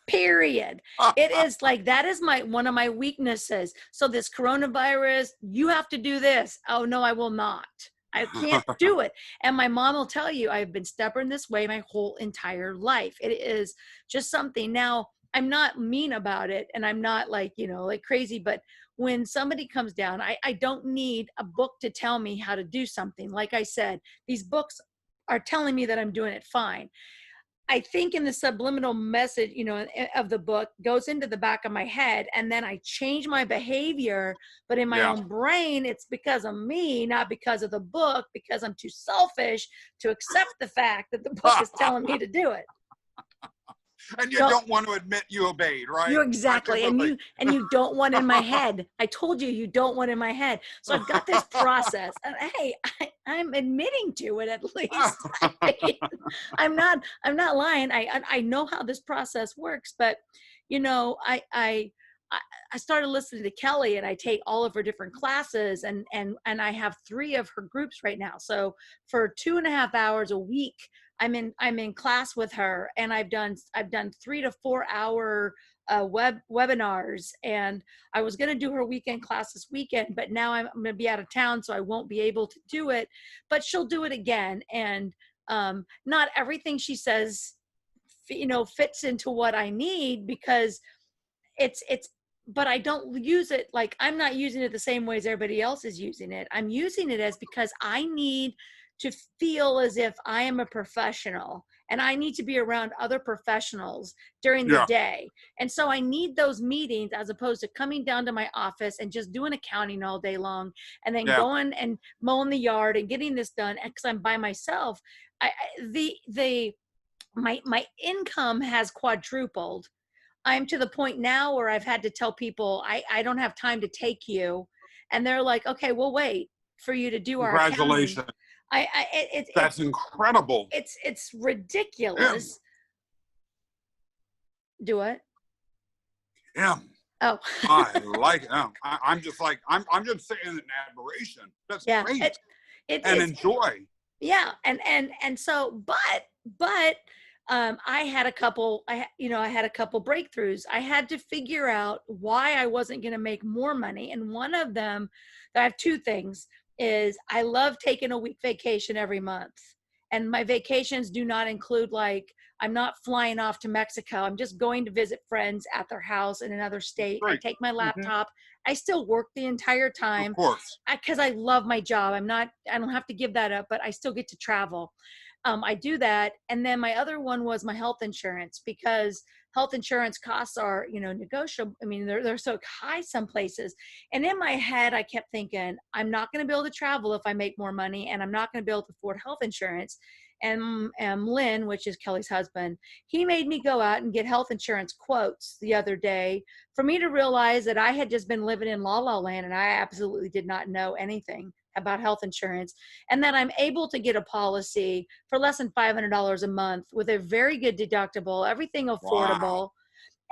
Period. It is like, that is one of my weaknesses. So this coronavirus, you have to do this. Oh no, I will not. I can't do it. And my mom will tell you, I've been stubborn this way my whole entire life. It is just something. Now, I'm not mean about it, and I'm not like, like crazy, but when somebody comes down, I don't need a book to tell me how to do something. Like I said, these books are telling me that I'm doing it fine. I think in the subliminal message, of the book goes into the back of my head, and then I change my behavior, but in my own brain, it's because of me, not because of the book, because I'm too selfish to accept the fact that the book is telling me to do it. And you don't want to admit you obeyed, right? You exactly. And you don't want in my head. I told you, you don't want in my head. So I've got this process, and hey, I'm admitting to it at least. I'm not lying. I know how this process works, but I started listening to Kelly, and I take all of her different classes, and I have 3 of her groups right now. So for 2.5 hours a week, I'm in class with her, and I've done 3 to 4 hour webinars, and I was going to do her weekend class this weekend, but now I'm going to be out of town, so I won't be able to do it, but she'll do it again. And not everything she says, fits into what I need, because it's but I don't use it like, I'm not using it the same way as everybody else is using it. I'm using it as, because I need to feel as if I am a professional, and I need to be around other professionals during the day. And so I need those meetings, as opposed to coming down to my office and just doing accounting all day long, and then going and mowing the yard and getting this done, because I'm by myself. My income has quadrupled. I'm to the point now where I've had to tell people, I don't have time to take you. And they're like, okay, we'll wait for you to do our accounting. Congratulations. That's incredible. It's ridiculous. Do it. Yeah. Oh. I like it. I'm just like, I'm just saying in admiration. That's great. And enjoy. Yeah. And so, but I had a couple breakthroughs. I had to figure out why I wasn't going to make more money. And one of them, I have 2 things. is I love taking a week vacation every month. And my vacations do not include, like, I'm not flying off to Mexico. I'm just going to visit friends at their house in another state. I Great. take my Hmm. laptop. I still work the entire Of time course. because I love my job. I don't have to give that up, but I still get to travel. I do that. And then my other one was my health insurance, because health insurance costs are, negotiable. I mean, they're so high some places. And in my head, I kept thinking, I'm not going to be able to travel if I make more money, and I'm not going to be able to afford health insurance. And Lynn, which is Kelly's husband, he made me go out and get health insurance quotes the other day for me to realize that I had just been living in la la land and I absolutely did not know anything about health insurance, and that I'm able to get a policy for less than $500 a month with a very good deductible, everything Wow. affordable.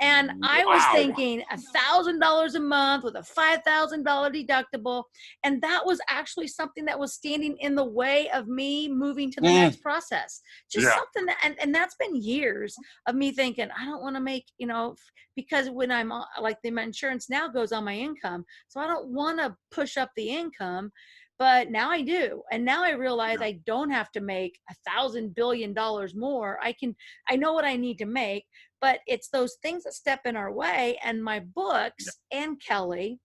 And I was Wow. thinking $1,000 a month with a $5,000 deductible. And that was actually something that was standing in the way of me moving to the Mm. next process. Just Yeah. something that, and that's been years of me thinking, I don't want to make, because when I'm like, my insurance now goes on my income. So I don't want to push up the income. But now I do. And now I realize Yeah. I don't have to make $1,000 billion more. I know what I need to make, but it's those things that step in our way. And my books and Kelly,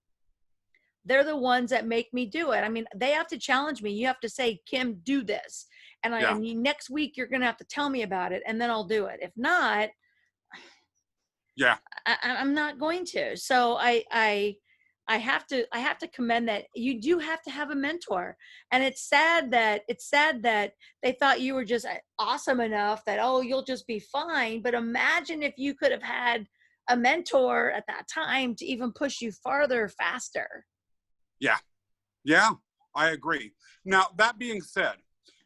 they're the ones that make me do it. I mean, they have to challenge me. You have to say, Kim, do this. Yeah. Next week, you're going to have to tell me about it, and then I'll do it. If not, Yeah. I'm not going to. So I have to commend that. You do have to have a mentor. And it's sad that they thought you were just awesome enough that, oh, you'll just be fine. But imagine if you could have had a mentor at that time to even push you farther, faster. Yeah. Yeah. I agree. Now, that being said,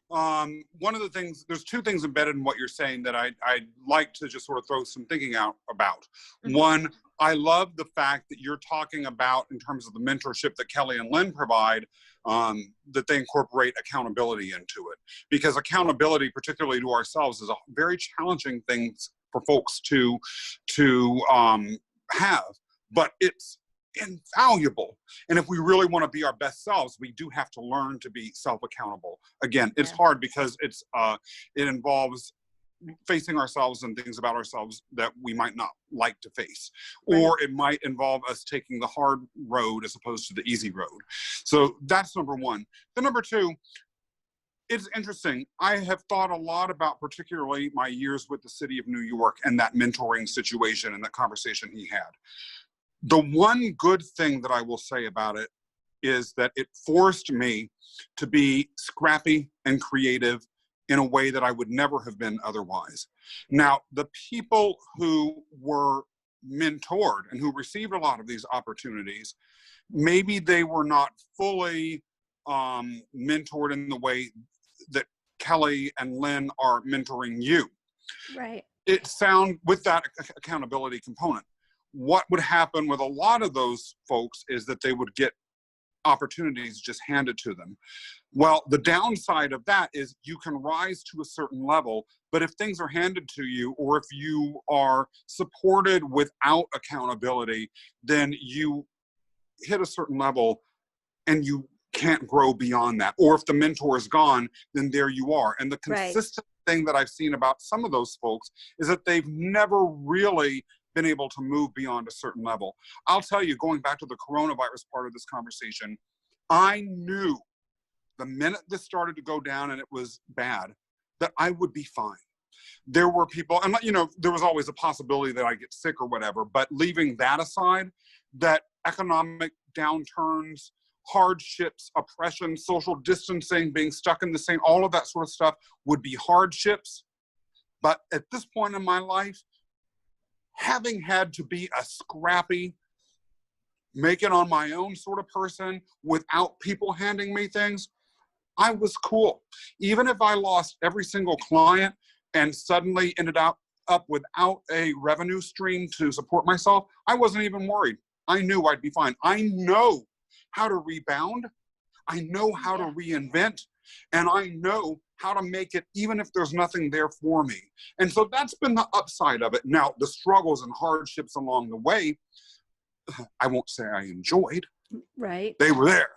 one of the things, there's two things embedded in what you're saying that I'd like to just sort of throw some thinking out about. Mhm. One, I love the fact that you're talking about, in terms of the mentorship that Kelly and Lynn provide, that they incorporate accountability into it. Because accountability, particularly to ourselves, is a very challenging thing for folks to have. But it's invaluable. And if we really want to be our best selves, we do have to learn to be self-accountable. Again, it's hard because it involves facing ourselves and things about ourselves that we might not like to face. Right. Or it might involve us taking the hard road as opposed to the easy road. So that's number one. Then number two, it's interesting. I have thought a lot about particularly my years with the city of New York and that mentoring situation and that conversation he had. The one good thing that I will say about it is that it forced me to be scrappy and creative in a way that I would never have been otherwise. Now, the people who were mentored and who received a lot of these opportunities, maybe they were not fully mentored in the way that Kelly and Lynn are mentoring you. Right. It sounds with that accountability component. What would happen with a lot of those folks is that they would get opportunities just handed to them. Well, the downside of that is you can rise to a certain level, but if things are handed to you, or if you are supported without accountability, then you hit a certain level and you can't grow beyond that. Or if the mentor is gone, then there you are. And the consistent thing that I've seen about some of those folks is that they've never really been able to move beyond a certain level. I'll tell you, going back to the coronavirus part of this conversation, I knew the minute this started to go down and it was bad, that I would be fine. There were people, and there was always a possibility that I get sick or whatever, but leaving that aside, that economic downturns, hardships, oppression, social distancing, being stuck in the same, all of that sort of stuff would be hardships. But at this point in my life, having had to be a scrappy, make it on my own sort of person without people handing me things, I was cool. Even if I lost every single client and suddenly ended up without a revenue stream to support myself, I wasn't even worried. I knew I'd be fine. I know how to rebound. I know how to reinvent. And I know how to make it even if there's nothing there for me. And so that's been the upside of it. Now, the struggles and hardships along the way, I won't say I enjoyed. Right. They were there.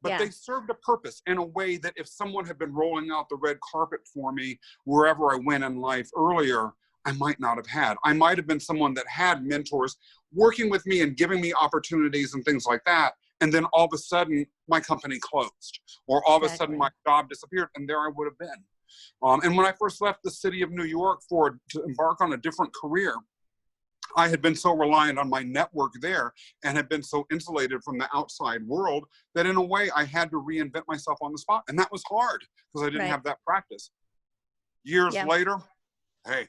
but Yeah. they served a purpose in a way that if someone had been rolling out the red carpet for me wherever I went in life earlier, I might not have had. I might have been someone that had mentors working with me and giving me opportunities and things like that. And then all of a sudden, my company closed, or all of a sudden my job disappeared, and there I would have been. And when I first left the city of New York to embark on a different career, I had been so reliant on my network there and had been so insulated from the outside world that in a way I had to reinvent myself on the spot. And that was hard because I didn't have that practice. Years later, hey,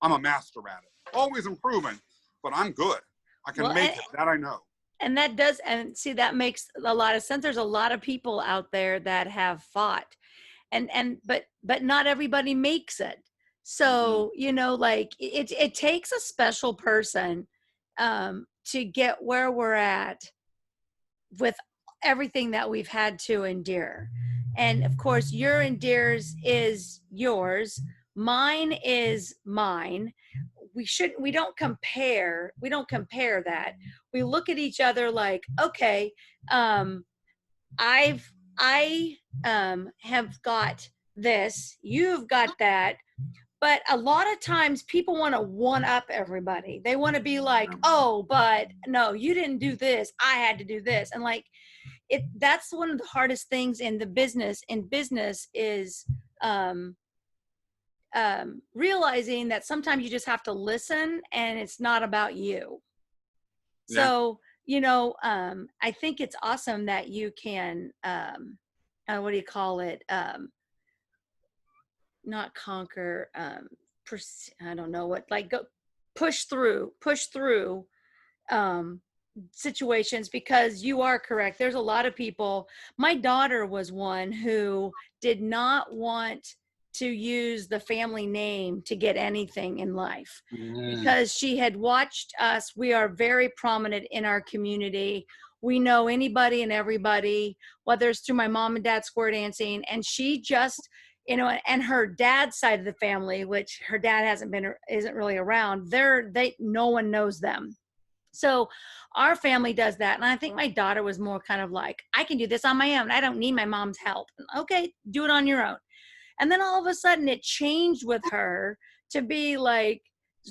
I'm a master at it. Always improving, but I'm good. I can make it. That I know. And that does, and see, that makes a lot of sense. There's a lot of people out there that have fought, but not everybody makes it. So, you know, like it takes a special person to get where we're at with everything that we've had to endure. And of course, your endures is yours. Mine is mine. We don't compare that. We look at each other like, okay, I have got this, you've got that. But a lot of times people want to one up everybody. They want to be like, oh, but no, you didn't do this, I had to do this. And like that's one of the hardest things in business is realizing that sometimes you just have to listen and it's not about you. So, you know, I think it's awesome that you can, what do you call it? Not conquer, I don't know what, like go push through, situations, because you are correct. There's a lot of people. My daughter was one who did not want to use the family name to get anything in life because she had watched us. We are very prominent in our community. We know anybody and everybody, whether it's through my mom and dad square dancing. And she just, you know, and her dad's side of the family, which her dad isn't really around, no one knows them. So our family does that. And I think my daughter was more kind of like, I can do this on my own. I don't need my mom's help. Okay, do it on your own. And then all of a sudden it changed with her to be like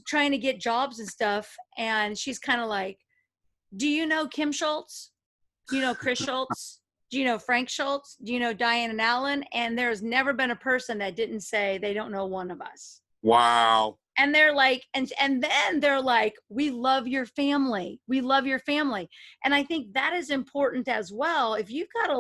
trying to get jobs and stuff. And she's kind of like, do you know Kim Schultz? Do you know Chris Schultz? Do you know Frank Schultz? Do you know Diane and Alan? And there's never been a person that didn't say they don't know one of us. Wow. And they're like, and then they're like, we love your family. We love your family. And I think that is important as well. If you've got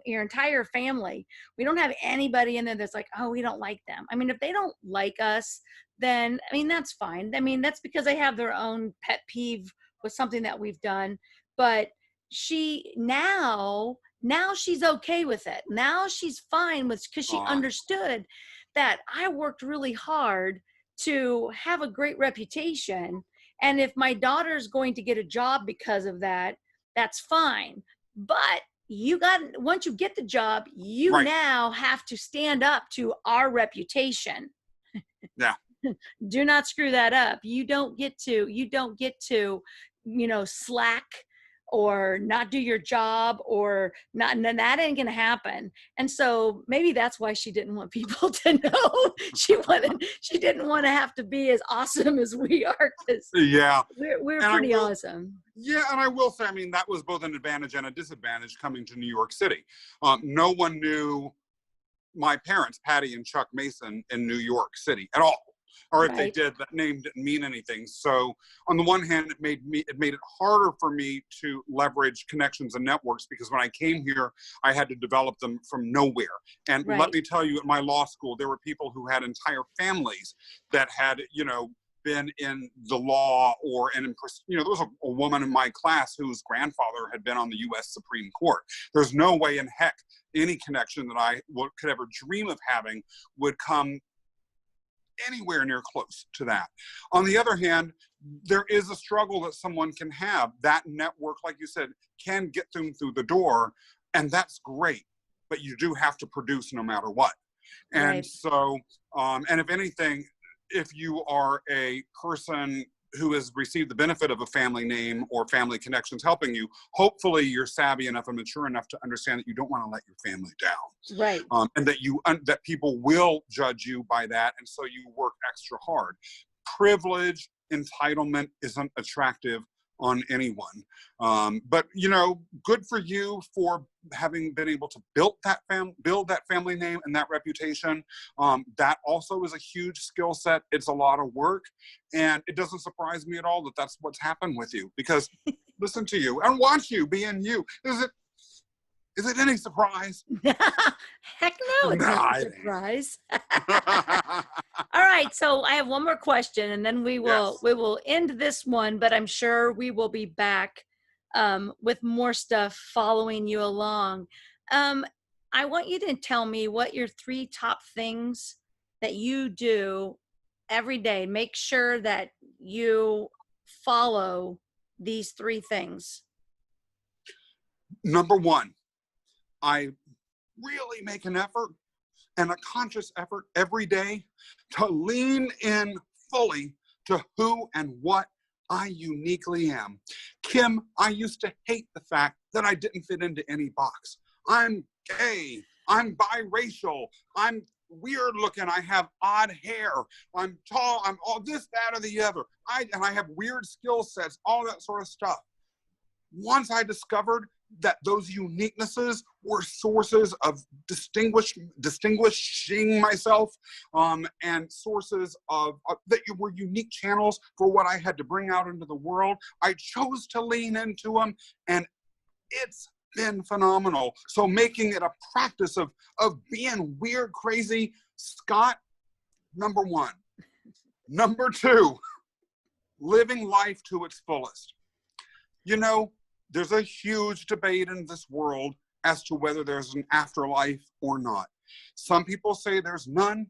your entire family, we don't have anybody in there that's like, oh, we don't like them. I mean, if they don't like us, then, I mean, that's fine. I mean, that's because they have their own pet peeve with something that we've done. But now she's okay with it. Now she's fine with, because she understood that I worked really hard to have a great reputation. And if my daughter's going to get a job because of that, that's fine. But once you get the job, you now have to stand up to our reputation. Yeah. Do not screw that up. You don't get to, you know, slack or not do your job or not, and that ain't gonna happen. And so maybe that's why she didn't want people to know. She didn't want to have to be as awesome as we are, because we're pretty awesome. Yeah, and I will say, I mean, that was both an advantage and a disadvantage coming to New York City. No one knew my parents, Patty and Chuck Mason, in New York City at all. Or if they did, that name didn't mean anything. So on the one hand, it made it harder for me to leverage connections and networks, because when I came here, I had to develop them from nowhere. And let me tell you, at my law school, there were people who had entire families that had, you know, been in the law or there was a woman in my class whose grandfather had been on the U.S. Supreme Court. There's no way in heck any connection that I could ever dream of having would come anywhere near close to that. On the other hand, there is a struggle that someone can have. That network, like you said, can get them through the door, and that's great, but you do have to produce no matter what. And so, and if anything, if you are a person who has received the benefit of a family name or family connections helping you, hopefully you're savvy enough and mature enough to understand that you don't want to let your family down. Right. And that people will judge you by that. And so you work extra hard. Privilege, entitlement isn't attractive on anyone. But good for you for having been able to build that family name and that reputation. That also is a huge skill set. It's a lot of work, and it doesn't surprise me at all that that's what's happened with you, because listen to you and watch you being you. Is it any surprise? Heck no, it's not a surprise. All right, so I have one more question, and then we will end this one, but I'm sure we will be back with more stuff following you along. I want you to tell me what your 3 top things that you do every day. Make sure that you follow these 3 things. Number 1, I really make an effort and a conscious effort every day to lean in fully to who and what I uniquely am. Kim, I used to hate the fact that I didn't fit into any box. I'm gay, I'm biracial, I'm weird looking, I have odd hair, I'm tall, I'm all this, that, or the other. And I have weird skill sets, all that sort of stuff. Once I discovered that those uniquenesses were sources of distinguishing myself, and sources that were unique channels for what I had to bring out into the world, I chose to lean into them, and it's been phenomenal. So making it a practice of being weird, crazy, Scott, number 1. Number 2, living life to its fullest. There's a huge debate in this world as to whether there's an afterlife or not. Some people say there's none.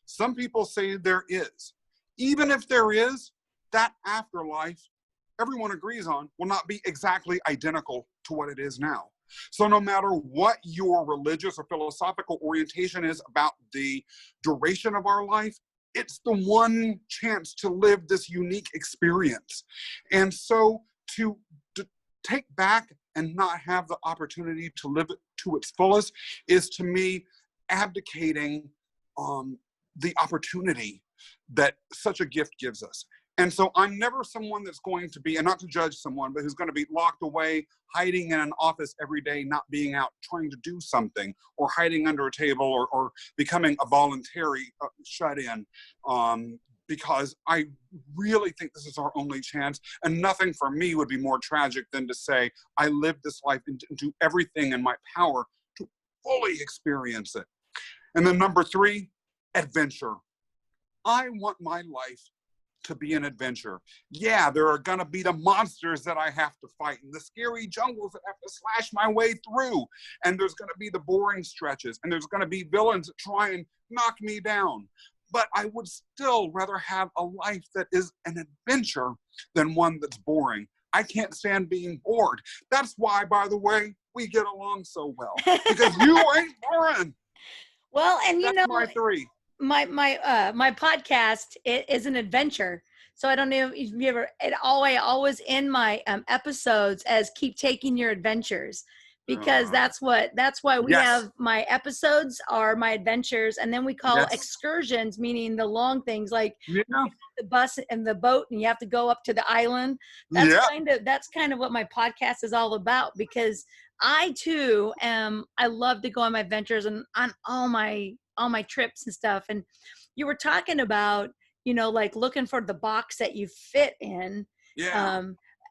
Some people say there is. Even if there is, that afterlife, everyone agrees on, will not be exactly identical to what it is now. So no matter what your religious or philosophical orientation is about the duration of our life, it's the one chance to live this unique experience. And so to take back and not have the opportunity to live it to its fullest is, to me, abdicating the opportunity that such a gift gives us. And so I'm never someone that's going to be, and not to judge someone, but who's going to be locked away, hiding in an office every day, not being out trying to do something, or hiding under a table, or becoming a voluntary shut-in. Because I really think this is our only chance, and nothing for me would be more tragic than to say, I live this life and do everything in my power to fully experience it. And then number 3, adventure. I want my life to be an adventure. Yeah, there are gonna be the monsters that I have to fight, and the scary jungles that I have to slash my way through, and there's gonna be the boring stretches, and there's gonna be villains that try and knock me down. But I would still rather have a life that is an adventure than one that's boring. I can't stand being bored. That's why, by the way, we get along so well, because you ain't boring. Well, and that's my 3. My podcast is an adventure. So I don't know if you ever, I always end my episodes as keep taking your adventures, because that's why we have my episodes are my adventures, and then we call excursions, meaning the long things like the bus and the boat, and you have to go up to the island. That's kind of what my podcast is all about, because I too I love to go on my adventures and on all my trips and stuff. And you were talking about, like looking for the box that you fit in.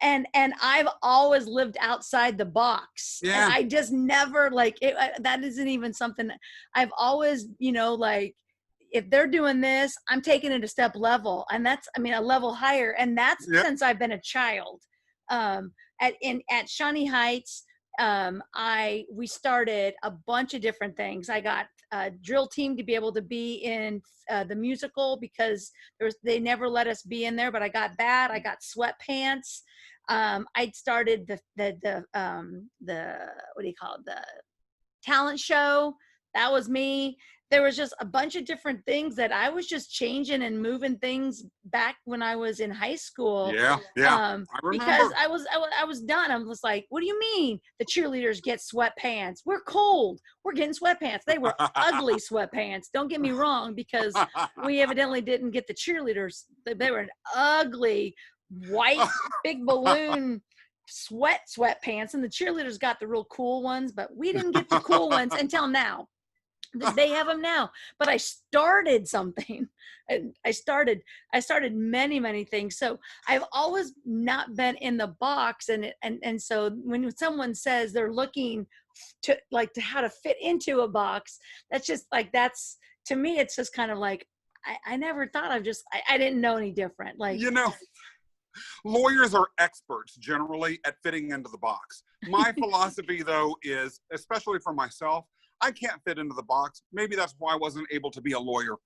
And I've always lived outside the box. And I just never that isn't even something I've always, like, if they're doing this, I'm taking it a step level, and that's, a level higher. And that's since I've been a child. At Shawnee Heights, we started a bunch of different things. I got a drill team to be able to be in the musical, because they never let us be in there, but I got that. I got sweatpants. I started the what do you call it? The talent show That was me. There was just a bunch of different things that I was just changing and moving things back when I was in high school. Yeah, I Because remember. I was done. I was like, what do you mean the cheerleaders get sweatpants? We're cold. We're getting sweatpants. They were ugly sweatpants. Don't get me wrong, because we evidently didn't get the cheerleaders. They were an ugly white big balloon sweatpants, and the cheerleaders got the real cool ones, but we didn't get the cool ones until now. They have them now. But I started something. I started many things. So I've always not been in the box, and so when someone says they're looking to how to fit into a box, that's just like, that's, to me, it's just kind of like, I never thought of, just I didn't know any different. Like, lawyers are experts generally at fitting into the box. My philosophy, though, is, especially for myself, I can't fit into the box. Maybe that's why I wasn't able to be a lawyer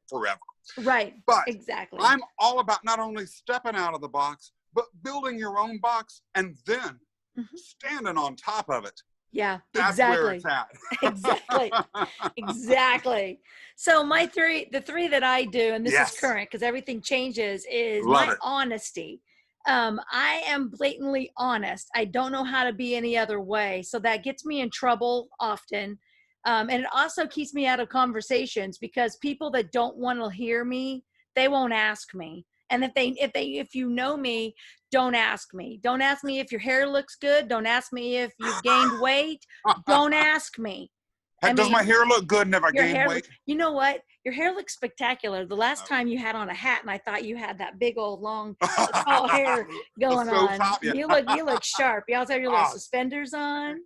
forever. Right. But exactly. I'm all about not only stepping out of the box, but building your own box and then standing on top of it. Yeah, That's exactly. where it's at. Exactly. So the three that I do, and this is current because everything changes, is Love my it. honesty. I am blatantly honest. I don't know how to be any other way. So that gets me in trouble often. And it also keeps me out of conversations, because people that don't want to hear me, they won't ask me. And if you know me, don't ask me. Don't ask me if your hair looks good. Don't ask me if you've gained weight. Don't ask me. Does my hair look good? Never gained weight. You know what? Your hair looks spectacular. The last time you had on a hat, and I thought you had that big old long tall hair going on. Top, yeah. You look sharp. You also have your little suspenders on.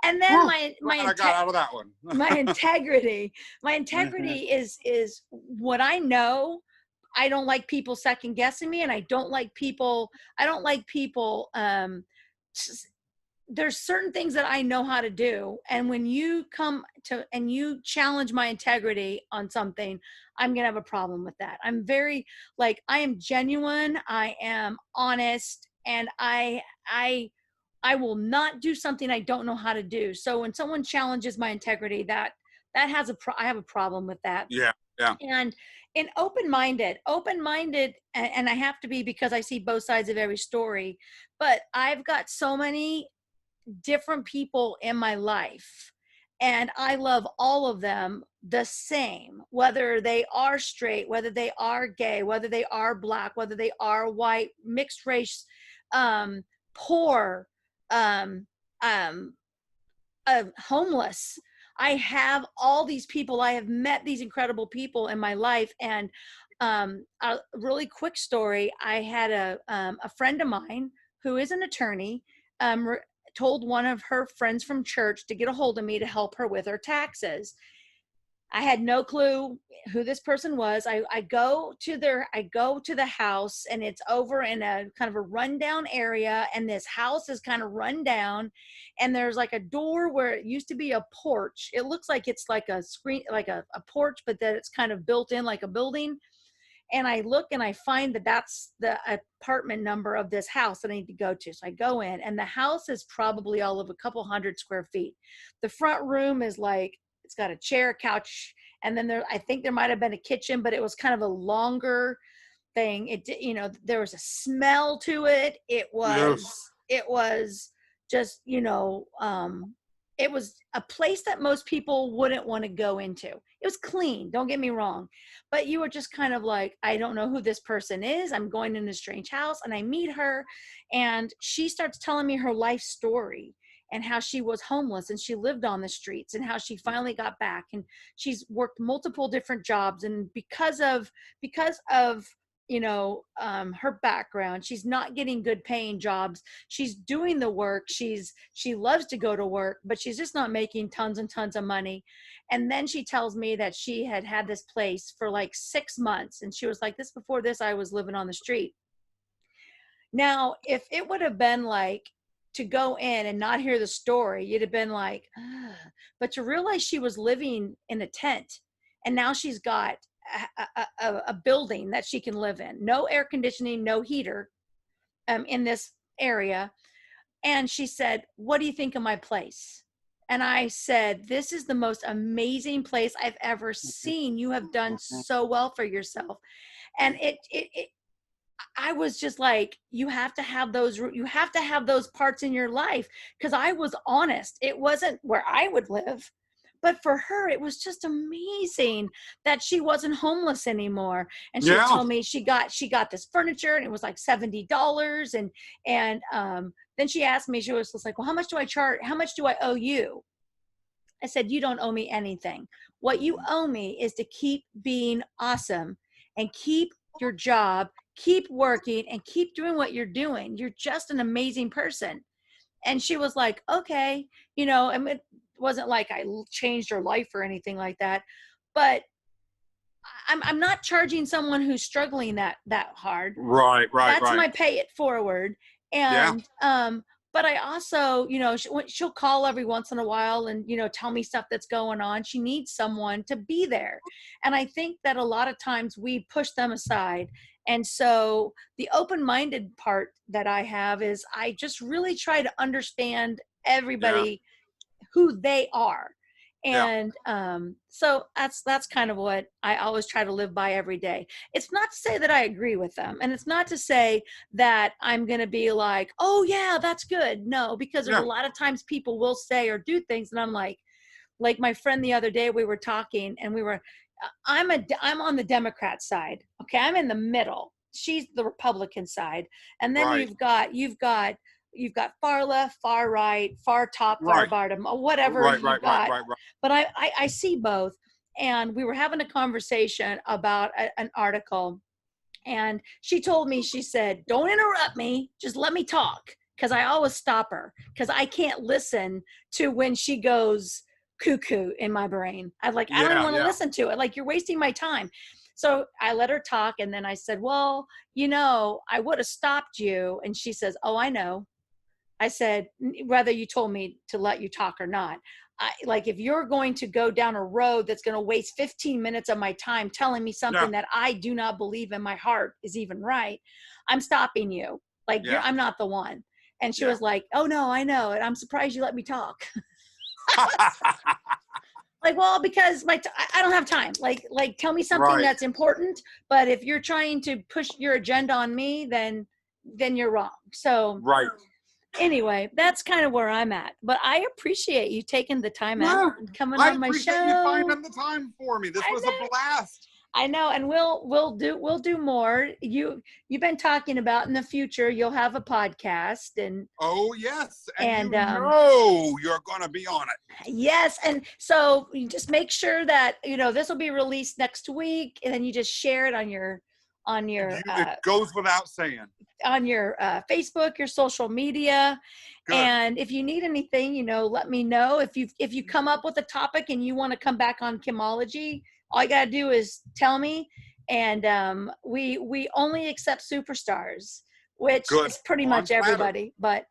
And then I got out of that one. my integrity is what I know. I don't like people second guessing me, and I don't like people there's certain things that I know how to do, and when you come to and you challenge my integrity on something, I'm gonna have a problem with that. I'm very, like, I am genuine, I am honest, and I will not do something I don't know how to do. So when someone challenges my integrity, I have a problem with that. Yeah. And in open-minded, and I have to be, because I see both sides of every story, but I've got so many different people in my life, and I love all of them the same, whether they are straight, whether they are gay, whether they are black, whether they are white, mixed race, poor, homeless. I have all these people. I have met these incredible people in my life. And a really quick story, I had a friend of mine who is an attorney, told one of her friends from church to get a hold of me to help her with her taxes. I had no clue who this person was. I go to the house, and it's over in a kind of a rundown area, and this house is kind of run down, and there's like a door where it used to be a porch. It looks like it's like a screen, like a porch, but that it's kind of built in like a building. And I look and I find that that's the apartment number of this house that I need to go to. So I go in, and the house is probably all of a couple hundred square feet. The front room is like, it's got a chair, couch, and then I think there might've been a kitchen, but it was kind of a longer thing. There was a smell to it. It was just, it was a place that most people wouldn't want to go into. It was clean, don't get me wrong, but you were just kind of like, I don't know who this person is. I'm going in a strange house, and I meet her, and she starts telling me her life story, and how she was homeless and she lived on the streets, and how she finally got back, and she's worked multiple different jobs. And because of her background, she's not getting good paying jobs. She's doing the work. She loves to go to work, but she's just not making tons and tons of money. And then she tells me that she had this place for like 6 months, and she was like, before this, I was living on the street. Now, if it would have been like, to go in and not hear the story, you'd have been like, ugh. But to realize she was living in a tent, and now she's got a building that she can live in, no air conditioning, no heater, in this area. And she said, what do you think of my place? And I said, this is the most amazing place I've ever seen. You have done so well for yourself. And I was just like, you have to have those parts in your life. Cause I was honest. It wasn't where I would live, but for her, it was just amazing that she wasn't homeless anymore. And she told me she got this furniture and it was like $70. And then she asked me, she was just like, well, how much do I charge? How much do I owe you? I said, you don't owe me anything. What you owe me is to keep being awesome and keep your job, keep working, and keep doing what you're doing. You're just an amazing person. And she was like, okay, and it wasn't like I changed her life or anything like that, but I'm not charging someone who's struggling that hard. Right. That's my pay it forward. And, but I also, she'll call every once in a while and, tell me stuff that's going on. She needs someone to be there. And I think that a lot of times we push them aside. And so the open-minded part that I have is I just really try to understand everybody, who they are. And so that's kind of what I always try to live by every day. It's not to say that I agree with them. And it's not to say that I'm going to be like, oh yeah, that's good. No, because there's a lot of times people will say or do things. And I'm like my friend the other day, we were talking and I'm on the Democrat side. Okay. I'm in the middle. She's the Republican side. And then you've got far left, far right, far top, far bottom, whatever you've got. But I see both. And we were having a conversation about an article. And she told me, she said, don't interrupt me. Just let me talk. Because I always stop her. Because I can't listen to when she goes cuckoo in my brain. I don't want to listen to it. Like, you're wasting my time. So I let her talk. And then I said, well, I would have stopped you. And she says, oh, I know. I said, whether you told me to let you talk or not, if you're going to go down a road that's going to waste 15 minutes of my time telling me something that I do not believe in my heart is even right, I'm stopping you. I'm not the one. And she was like, oh no, I know. And I'm surprised you let me talk. Well, because I don't have time. Tell me something that's important. But if you're trying to push your agenda on me, then you're wrong. So anyway, that's kind of where I'm at. But I appreciate you taking the time out and coming on my show. I appreciate you finding the time for me. This was a blast. I know, and we'll do more. You've been talking about in the future you'll have a podcast, and oh yes, and you're gonna be on it. Yes, and so you just make sure that this will be released next week, and then you just share it on your. It goes without saying. On your Facebook, your social media. Good. And if you need anything, let me know. If you come up with a topic and you want to come back on KIMology, all you got to do is tell me. And we only accept superstars, which is pretty much everybody. But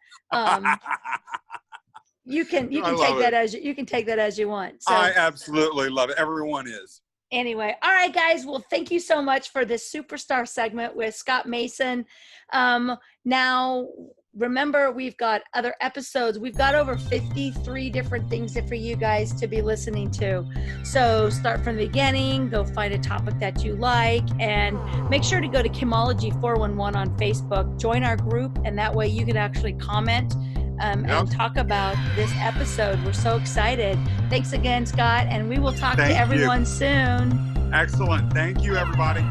you can take that as you want. So I absolutely love it. Everyone is. Anyway, all right, guys. Well, thank you so much for this superstar segment with Scott Mason. Now, remember, we've got other episodes. We've got over 53 different things for you guys to be listening to. So start from the beginning, go find a topic that you like, and make sure to go to KIMology 411 on Facebook. Join our group, and that way you can actually comment and talk about this episode. We're so excited. Thanks again, Scott, and we will talk to everyone soon. Excellent. Thank you, everybody.